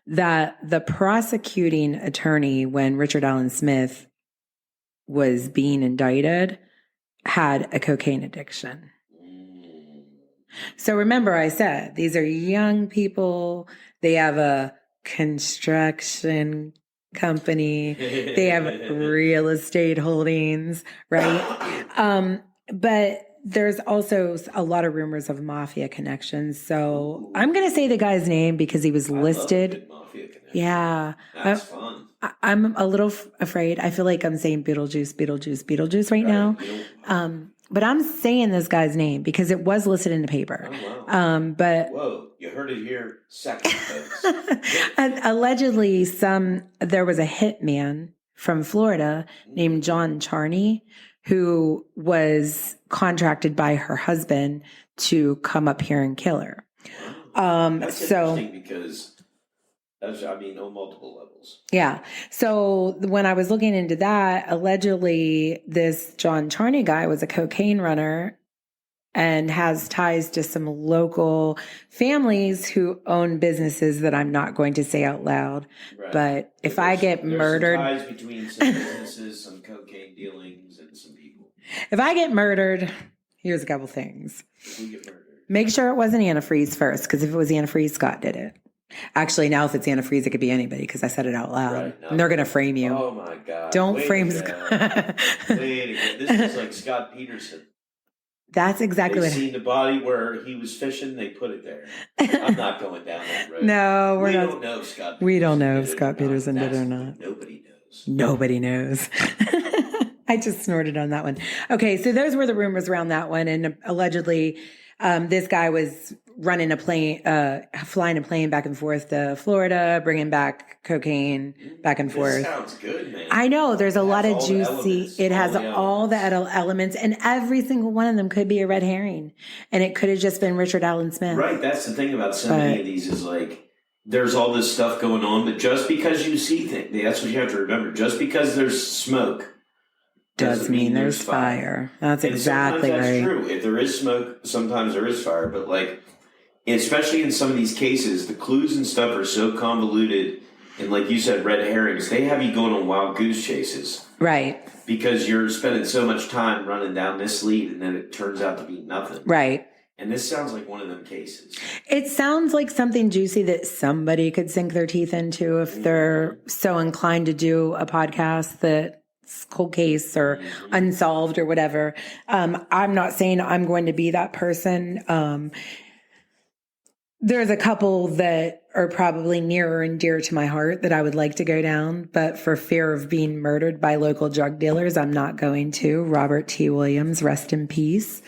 [SPEAKER 1] That the prosecuting attorney, when Richard Allen Smith was being indicted, had a cocaine addiction. So remember, I said, these are young people. They have a construction company. They have real estate holdings, right? But there's also a lot of rumors of mafia connections. So I'm going to say the guy's name because he was listed.
[SPEAKER 2] Mafia connection.
[SPEAKER 1] Yeah.
[SPEAKER 2] That's fun.
[SPEAKER 1] I'm a little afraid. I feel like I'm saying Beetlejuice right now. But I'm saying this guy's name because it was listed in the paper.
[SPEAKER 2] Oh, wow.
[SPEAKER 1] But
[SPEAKER 2] whoa, you heard it here second, folks.
[SPEAKER 1] Allegedly, there was a hitman from Florida named John Charney who was contracted by her husband to come up here and kill her.
[SPEAKER 2] That's interesting because on multiple levels.
[SPEAKER 1] Yeah. So when I was looking into that, allegedly this John Charney guy was a cocaine runner and has ties to some local families who own businesses that I'm not going to say out loud. Right. But if I get murdered,
[SPEAKER 2] some ties between some businesses, some cocaine dealings, and some people.
[SPEAKER 1] If I get murdered, here's a couple things.
[SPEAKER 2] If we get murdered.
[SPEAKER 1] Make sure it wasn't antifreeze first, because if it was antifreeze, Scott did it. Actually, now if it's antifreeze, it could be anybody because I said it out loud.
[SPEAKER 2] Right, no.
[SPEAKER 1] And they're going to frame you.
[SPEAKER 2] Oh my God.
[SPEAKER 1] Don't
[SPEAKER 2] Way
[SPEAKER 1] frame
[SPEAKER 2] to go.
[SPEAKER 1] Scott.
[SPEAKER 2] Way to go. This is like Scott Peterson.
[SPEAKER 1] That's exactly
[SPEAKER 2] They
[SPEAKER 1] what
[SPEAKER 2] seen the body where he was fishing, they put it there. I'm not going down that road.
[SPEAKER 1] No,
[SPEAKER 2] we
[SPEAKER 1] not.
[SPEAKER 2] Don't know if Scott
[SPEAKER 1] We don't know if
[SPEAKER 2] did it
[SPEAKER 1] Scott Peterson did it or
[SPEAKER 2] That's-
[SPEAKER 1] not.
[SPEAKER 2] Nobody knows.
[SPEAKER 1] Nobody knows. I just snorted on that one. Okay, so those were the rumors around that one. And allegedly, this guy was running a plane, flying a plane back and forth to Florida, bringing back cocaine back and forth.
[SPEAKER 2] This sounds good, man.
[SPEAKER 1] I know there's a lot of
[SPEAKER 2] all the
[SPEAKER 1] juicy.
[SPEAKER 2] elements,
[SPEAKER 1] It has
[SPEAKER 2] the
[SPEAKER 1] all the elements, and every single one of them could be a red herring, and it could have just been Richard Allen Smith.
[SPEAKER 2] Right, that's the thing about so many of these is like there's all this stuff going on, but just because you see things, that's what you have to remember. Just because there's smoke
[SPEAKER 1] does mean there's fire. That's
[SPEAKER 2] and
[SPEAKER 1] exactly
[SPEAKER 2] sometimes that's
[SPEAKER 1] right.
[SPEAKER 2] true. If there is smoke, sometimes there is fire. But like, especially in some of these cases, the clues and stuff are so convoluted. And like you said, red herrings, they have you going on wild goose chases.
[SPEAKER 1] Right.
[SPEAKER 2] Because you're spending so much time running down this lead and then it turns out to be nothing.
[SPEAKER 1] Right.
[SPEAKER 2] And this sounds like one of them cases.
[SPEAKER 1] It sounds like something juicy that somebody could sink their teeth into if they're so inclined to do a podcast that's cold case or unsolved or whatever. I'm not saying I'm going to be that person. There's a couple that are probably nearer and dear to my heart that I would like to go down, but for fear of being murdered by local drug dealers, I'm not going to. Robert T. Williams, rest in peace.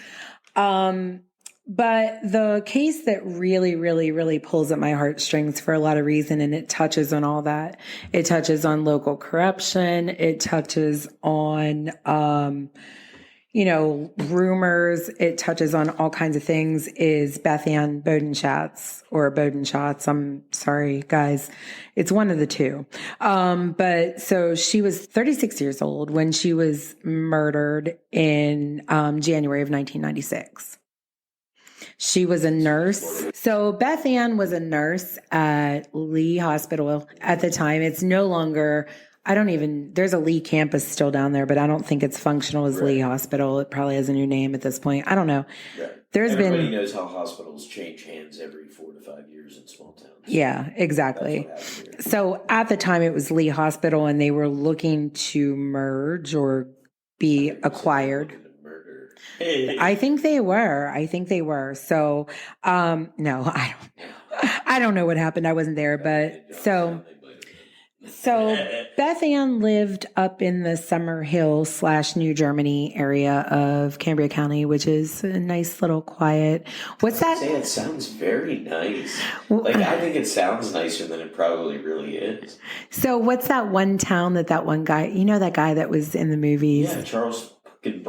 [SPEAKER 1] But the case that really, really, really pulls at my heartstrings for a lot of reason, and it touches on all that. It touches on local corruption. It touches on, rumors. It touches on all kinds of things, is Beth Ann Bodenschatz or Bodenschatz. I'm sorry, guys. It's one of the two. But so she was 36 years old when she was murdered in January of 1996. She was a nurse. So Beth Ann was a nurse at Lee Hospital at the time. It's no longer, there's a Lee campus still down there, but I don't think it's functional as Lee Hospital. It probably has a new name at this point. I don't know.
[SPEAKER 2] Right.
[SPEAKER 1] Everybody
[SPEAKER 2] knows how hospitals change hands every 4 to 5 years in small towns.
[SPEAKER 1] Yeah, exactly. So at the time it was Lee Hospital and they were looking to merge or be acquired. I think they were. So, no, I don't know what happened. I wasn't there, but so Beth Ann lived up in the Summer Hill / New Germany area of Cambria County, which is a nice little quiet. What's that?
[SPEAKER 2] It sounds very nice. I think it sounds nicer than it probably really is.
[SPEAKER 1] So what's that one town that one guy, that guy that was in the movies?
[SPEAKER 2] Yeah, Charles fucking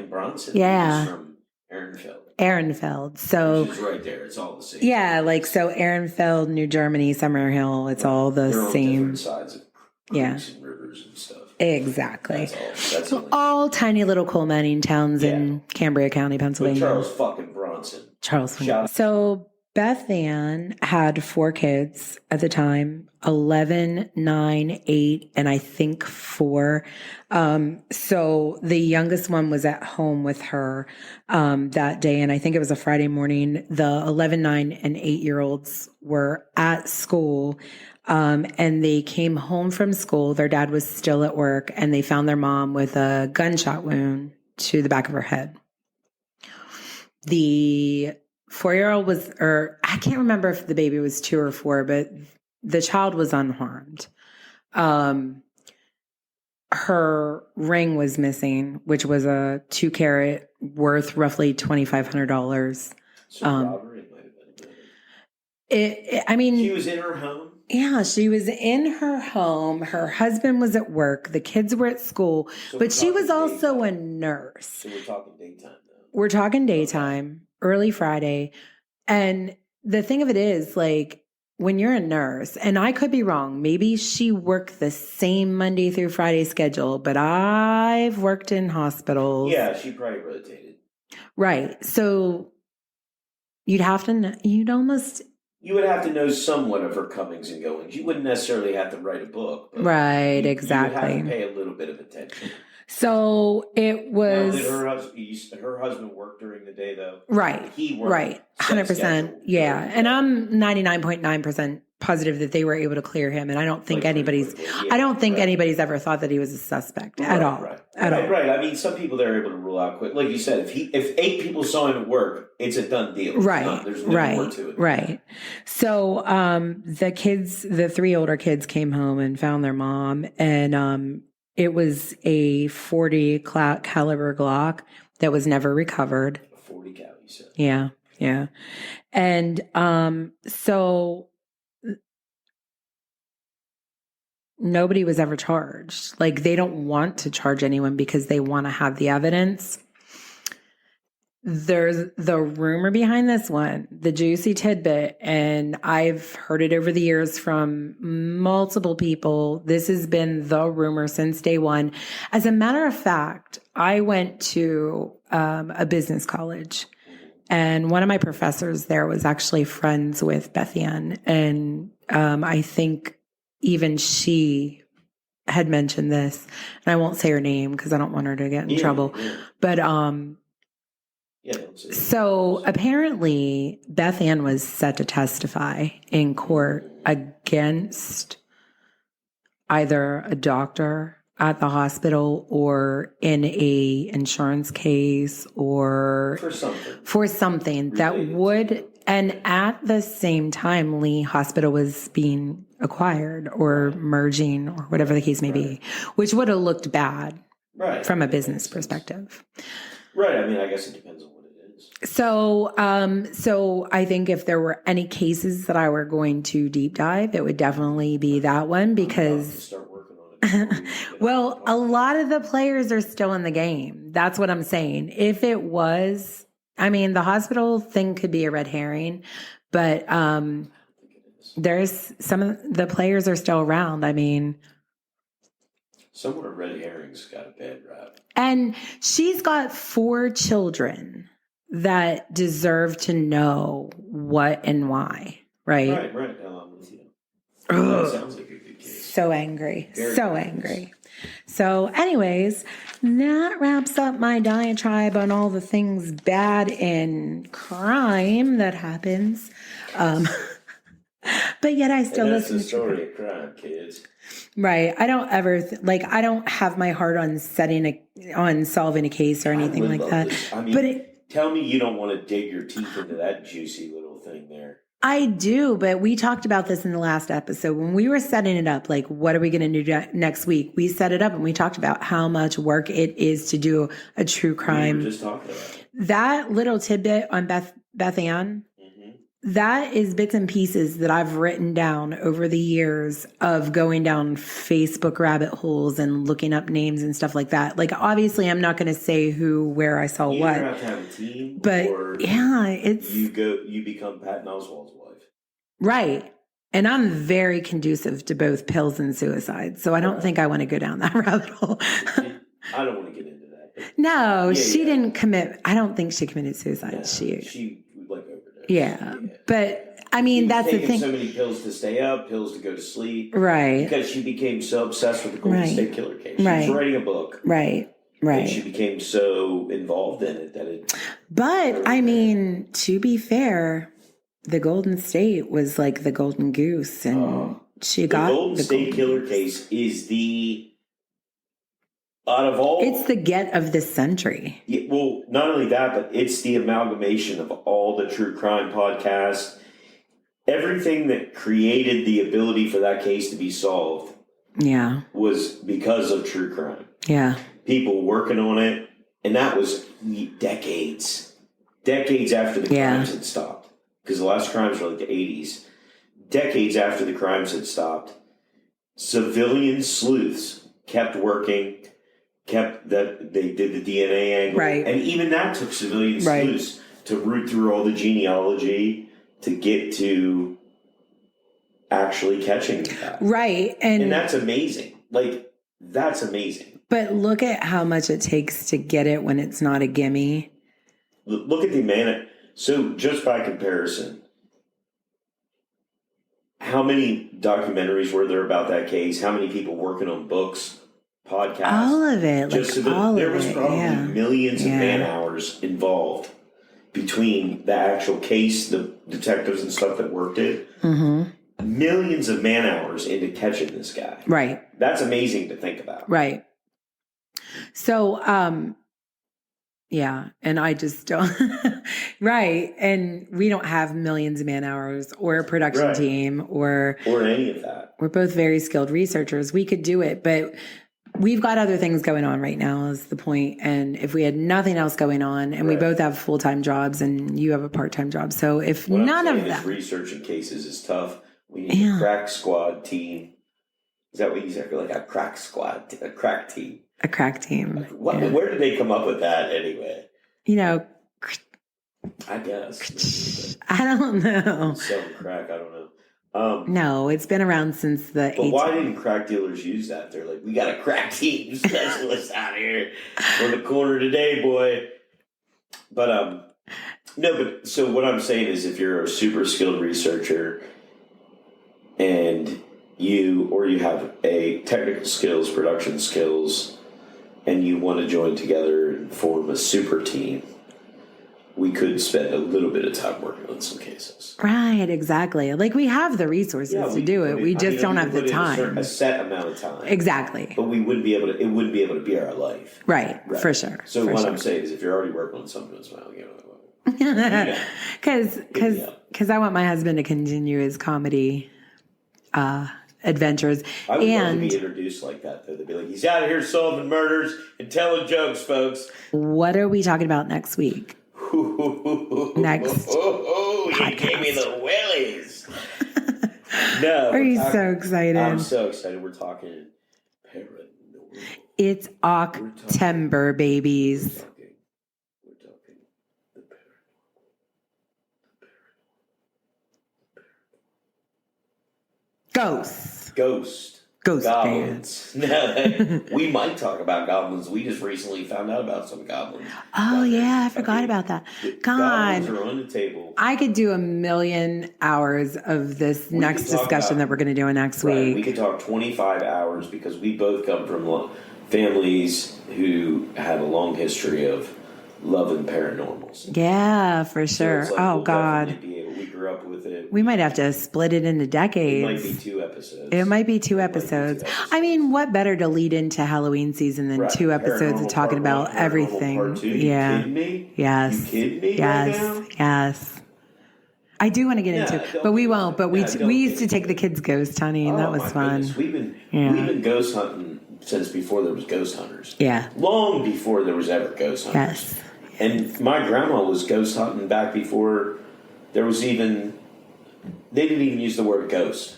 [SPEAKER 2] Bronson.
[SPEAKER 1] Yeah.
[SPEAKER 2] He's from Ehrenfeld.
[SPEAKER 1] Ehrenfeld. So
[SPEAKER 2] which is right there. It's all the same.
[SPEAKER 1] Yeah, so Ehrenfeld, New Germany, Summer Hill, it's all the
[SPEAKER 2] They're
[SPEAKER 1] same.
[SPEAKER 2] On different sides of creeks and rivers and stuff.
[SPEAKER 1] Exactly.
[SPEAKER 2] That's
[SPEAKER 1] all tiny little coal mining towns in Cambria County, Pennsylvania.
[SPEAKER 2] But Charles fucking Bronson.
[SPEAKER 1] So Beth Ann had 4 kids at the time, 11, 9, 8, and I think 4. So the youngest one was at home with her that day, and I think it was a Friday morning. The 11, 9, and 8-year-olds were at school, and they came home from school. Their dad was still at work, and they found their mom with a gunshot wound to the back of her head. The 4-year-old I can't remember if the baby was 2 or 4, but the child was unharmed. Her ring was missing, which was a 2-carat worth roughly $2,500.
[SPEAKER 2] So robbery might have been she was in her home?
[SPEAKER 1] Yeah, she was in her home. Her husband was at work. The kids were at school, but she was also a nurse.
[SPEAKER 2] So we're talking daytime, though.
[SPEAKER 1] We're talking daytime, early Friday. And the thing of it is, when you're a nurse, and I could be wrong, maybe she worked the same Monday through Friday schedule, but I've worked in hospitals.
[SPEAKER 2] Yeah, she probably rotated.
[SPEAKER 1] Right. So you'd have to,
[SPEAKER 2] you would have to know somewhat of her comings and goings. You wouldn't necessarily have to write a book.
[SPEAKER 1] Right, exactly.
[SPEAKER 2] You would have to pay a little bit of attention.
[SPEAKER 1] So it
[SPEAKER 2] Now,
[SPEAKER 1] was
[SPEAKER 2] did her husband work during the day though?
[SPEAKER 1] right,
[SPEAKER 2] He worked
[SPEAKER 1] right,
[SPEAKER 2] set
[SPEAKER 1] 100%.
[SPEAKER 2] schedule
[SPEAKER 1] Yeah,
[SPEAKER 2] during the
[SPEAKER 1] and
[SPEAKER 2] day.
[SPEAKER 1] I'm 99.9% positive that they were able to clear him, and I don't think
[SPEAKER 2] Like, pretty
[SPEAKER 1] anybody's.
[SPEAKER 2] quickly,
[SPEAKER 1] I don't think
[SPEAKER 2] right.
[SPEAKER 1] anybody's ever thought that he was a suspect at all.
[SPEAKER 2] Right. I mean, some people they're able to rule out quick. Like you said, if 8 people saw him at work, it's a done deal.
[SPEAKER 1] Right.
[SPEAKER 2] There's no more to it.
[SPEAKER 1] Right. So the 3 older kids came home and found their mom, and it was a .40 caliber Glock that was never recovered.
[SPEAKER 2] A 40 cal, you said.
[SPEAKER 1] Yeah. Yeah. And so nobody was ever charged. Like, they don't want to charge anyone because they want to have the evidence. There's the rumor behind this one, the juicy tidbit, and I've heard it over the years from multiple people. This has been the rumor since day one. As a matter of fact, I went to a business college, and one of my professors there was actually friends with Bethann, and I think even she had mentioned this, and I won't say her name because I don't want her to get in trouble.
[SPEAKER 2] Yeah.
[SPEAKER 1] But
[SPEAKER 2] Yeah,
[SPEAKER 1] so apparently Bethann was set to testify in court against either a doctor at the hospital or in a insurance case or for something that would, and at the same time Lee Hospital was being acquired or merging or whatever the case may be, which would have looked bad from a business perspective.
[SPEAKER 2] Right. I mean, I guess it depends on what it is.
[SPEAKER 1] So I think if there were any cases that I were going to deep dive, it would definitely be that one because
[SPEAKER 2] start working on it.
[SPEAKER 1] well, a lot of the players are still in the game. That's what I'm saying. If it was, I mean, the hospital thing could be a red herring, but there's some of the players are still around. I mean,
[SPEAKER 2] somewhere red herrings got a bad rap.
[SPEAKER 1] And she's got 4 children that deserve to know what and why, right?
[SPEAKER 2] Right. I'm with you. That sounds like a good case.
[SPEAKER 1] So angry.
[SPEAKER 2] Very
[SPEAKER 1] so
[SPEAKER 2] nice.
[SPEAKER 1] angry. So anyways, that wraps up my diatribe on all the things bad in crime that happens. But yet I still listen to
[SPEAKER 2] the story of crime, kids.
[SPEAKER 1] Right. I don't ever I don't have my heart on solving a case or anything like that.
[SPEAKER 2] I mean, tell me you don't want to dig your teeth into that juicy little thing there.
[SPEAKER 1] I do, but we talked about this in the last episode when we were setting it up. Like, what are we going to do next week? We set it up and we talked about how much work it is to do a true crime.
[SPEAKER 2] We were just talking about it.
[SPEAKER 1] That little tidbit on Bethann. That is bits and pieces that I've written down over the years of going down Facebook rabbit holes and looking up names and stuff like that. Like, obviously, I'm not going to say who, where I saw what.
[SPEAKER 2] You have to have a team,
[SPEAKER 1] but
[SPEAKER 2] or
[SPEAKER 1] yeah, it's
[SPEAKER 2] you become Patton Oswalt's wife,
[SPEAKER 1] right? And I'm very conducive to both pills and suicide, so I don't think I want to go down that rabbit hole.
[SPEAKER 2] I don't want to get into that.
[SPEAKER 1] No, she didn't commit. I don't think she committed suicide.
[SPEAKER 2] No, she overdosed.
[SPEAKER 1] Yeah. But I mean, that's the thing.
[SPEAKER 2] So many pills to stay up, pills to go to sleep.
[SPEAKER 1] Right.
[SPEAKER 2] Because she became so obsessed with the Golden State Killer case. She was writing a book.
[SPEAKER 1] Right.
[SPEAKER 2] And she became so involved in it that it.
[SPEAKER 1] But I mean, to be fair, the Golden State was like the golden goose, and she got
[SPEAKER 2] the Golden State Killer case is the. Out of all,
[SPEAKER 1] it's the get of the century.
[SPEAKER 2] Yeah, well, not only that, but it's the amalgamation of all the true crime podcasts, everything that created the ability for that case to be solved.
[SPEAKER 1] Yeah,
[SPEAKER 2] was because of true crime.
[SPEAKER 1] Yeah,
[SPEAKER 2] people working on it, and that was decades after the crimes had stopped. Because the last crimes were like the 80s. Decades after the crimes had stopped, civilian sleuths kept working. They did the DNA angle.
[SPEAKER 1] Right.
[SPEAKER 2] And even that took civilian sleuths to root through all the genealogy to get to actually catching the guy.
[SPEAKER 1] Right. And
[SPEAKER 2] that's amazing. Like, that's amazing.
[SPEAKER 1] But look at how much it takes to get it when it's not a gimme.
[SPEAKER 2] Look at the amount. So just by comparison, how many documentaries were there about that case? How many people working on books podcast.
[SPEAKER 1] All of it.
[SPEAKER 2] Just
[SPEAKER 1] Like
[SPEAKER 2] so that
[SPEAKER 1] all
[SPEAKER 2] there
[SPEAKER 1] of
[SPEAKER 2] was
[SPEAKER 1] it.
[SPEAKER 2] probably
[SPEAKER 1] Yeah.
[SPEAKER 2] millions of
[SPEAKER 1] Yeah.
[SPEAKER 2] man hours involved between the actual case, the detectives and stuff that worked it.
[SPEAKER 1] Mm-hmm.
[SPEAKER 2] Millions of man hours into catching this guy.
[SPEAKER 1] Right.
[SPEAKER 2] That's amazing to think about.
[SPEAKER 1] Right. So, yeah, and I just don't. Right. And we don't have millions of man hours or a production
[SPEAKER 2] Right.
[SPEAKER 1] team or
[SPEAKER 2] any of that.
[SPEAKER 1] we're both very skilled researchers. We could do it, but we've got other things going on right now is the point. And if we had nothing else going on and we
[SPEAKER 2] Right.
[SPEAKER 1] both have full-time jobs and you have a part-time job. So if
[SPEAKER 2] What
[SPEAKER 1] none
[SPEAKER 2] I'm
[SPEAKER 1] of
[SPEAKER 2] saying is
[SPEAKER 1] that,
[SPEAKER 2] researching cases is tough. We need
[SPEAKER 1] Yeah.
[SPEAKER 2] a crack squad team. Is that what you said? Like a crack squad, a crack team.
[SPEAKER 1] a crack team,
[SPEAKER 2] What,
[SPEAKER 1] yeah.
[SPEAKER 2] Where did they come up with that anyway?
[SPEAKER 1] You know,
[SPEAKER 2] I guess.
[SPEAKER 1] I don't know.
[SPEAKER 2] Selling crack, I don't know.
[SPEAKER 1] No, it's been around since the
[SPEAKER 2] But
[SPEAKER 1] 18th.
[SPEAKER 2] why didn't crack dealers use that? They're like, we got a crack team specialist out here on the corner today, boy. But no, but so what I'm saying is, if you're a super skilled researcher and you have a technical skills, production skills, and you want to join together and form a super team, we could spend a little bit of time working on some cases.
[SPEAKER 1] Right, exactly. Like we have the resources to do it. We just don't have the time.
[SPEAKER 2] A set amount of time.
[SPEAKER 1] Exactly.
[SPEAKER 2] But we wouldn't be able to. It wouldn't be able to be our life.
[SPEAKER 1] Right. For sure.
[SPEAKER 2] So
[SPEAKER 1] for
[SPEAKER 2] what
[SPEAKER 1] sure.
[SPEAKER 2] I'm saying is, if you're already working on something as well, you know,
[SPEAKER 1] Because I want my husband to continue his comedy adventures.
[SPEAKER 2] I would love to
[SPEAKER 1] And
[SPEAKER 2] be introduced like that. Though they'd be like, he's out here solving murders and telling jokes, folks.
[SPEAKER 1] what are we talking about next week? Next
[SPEAKER 2] you gave me the willies. No,
[SPEAKER 1] Are you so excited?
[SPEAKER 2] I'm so excited. We're talking paranormal.
[SPEAKER 1] It's October, babies.
[SPEAKER 2] We're talking the
[SPEAKER 1] Ghosts.
[SPEAKER 2] Ghost. Goblins. No, we might talk about goblins. We just recently found out about some goblins.
[SPEAKER 1] Oh, yeah, I forgot about that.
[SPEAKER 2] Goblins
[SPEAKER 1] God.
[SPEAKER 2] are on the table.
[SPEAKER 1] I could do 1,000,000 hours of this next discussion that we're going to do next week.
[SPEAKER 2] We could talk 25 hours because we both come from families who had a long history of loving paranormals.
[SPEAKER 1] Yeah, for sure.
[SPEAKER 2] So it's like
[SPEAKER 1] oh,
[SPEAKER 2] we'll
[SPEAKER 1] God.
[SPEAKER 2] definitely be able- we grew up with it.
[SPEAKER 1] We might have to split it into decades.
[SPEAKER 2] It might be 2 episodes.
[SPEAKER 1] It might be two episodes. I mean, what better to lead into Halloween season than 2 episodes of talking about everything?
[SPEAKER 2] Part 2.
[SPEAKER 1] Yeah.
[SPEAKER 2] You kidding me?
[SPEAKER 1] Yes.
[SPEAKER 2] You kidding me
[SPEAKER 1] Yes.
[SPEAKER 2] right now?
[SPEAKER 1] Yes. I do want to get into it, but we won't. But we used to take the kids ghost hunting, and that was fun.
[SPEAKER 2] Goodness. We've been ghost hunting since before there was ghost hunters.
[SPEAKER 1] Yeah.
[SPEAKER 2] Long before there was ever ghost hunters.
[SPEAKER 1] Yes.
[SPEAKER 2] And my grandma was ghost hunting back before there was even. They didn't even use the word ghost.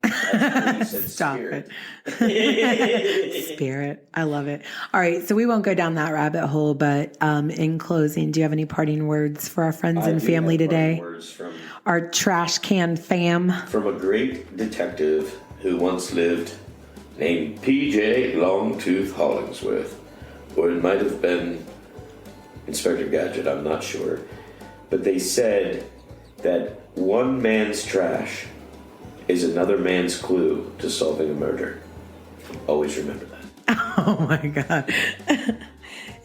[SPEAKER 2] Said
[SPEAKER 1] Stop
[SPEAKER 2] spirit.
[SPEAKER 1] it. Spirit. I love it. All right. So we won't go down that rabbit hole, but in closing, do you have any parting words for our friends and family today?
[SPEAKER 2] Words from
[SPEAKER 1] Our trash can fam.
[SPEAKER 2] a great detective who once lived named P.J. Longtooth Hollingsworth. Or it might have been Inspector Gadget, I'm not sure. But they said that one man's trash is another man's clue to solving a murder. Always remember that.
[SPEAKER 1] Oh my God.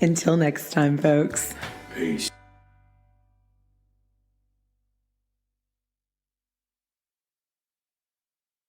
[SPEAKER 1] Until next time, folks.
[SPEAKER 2] Peace.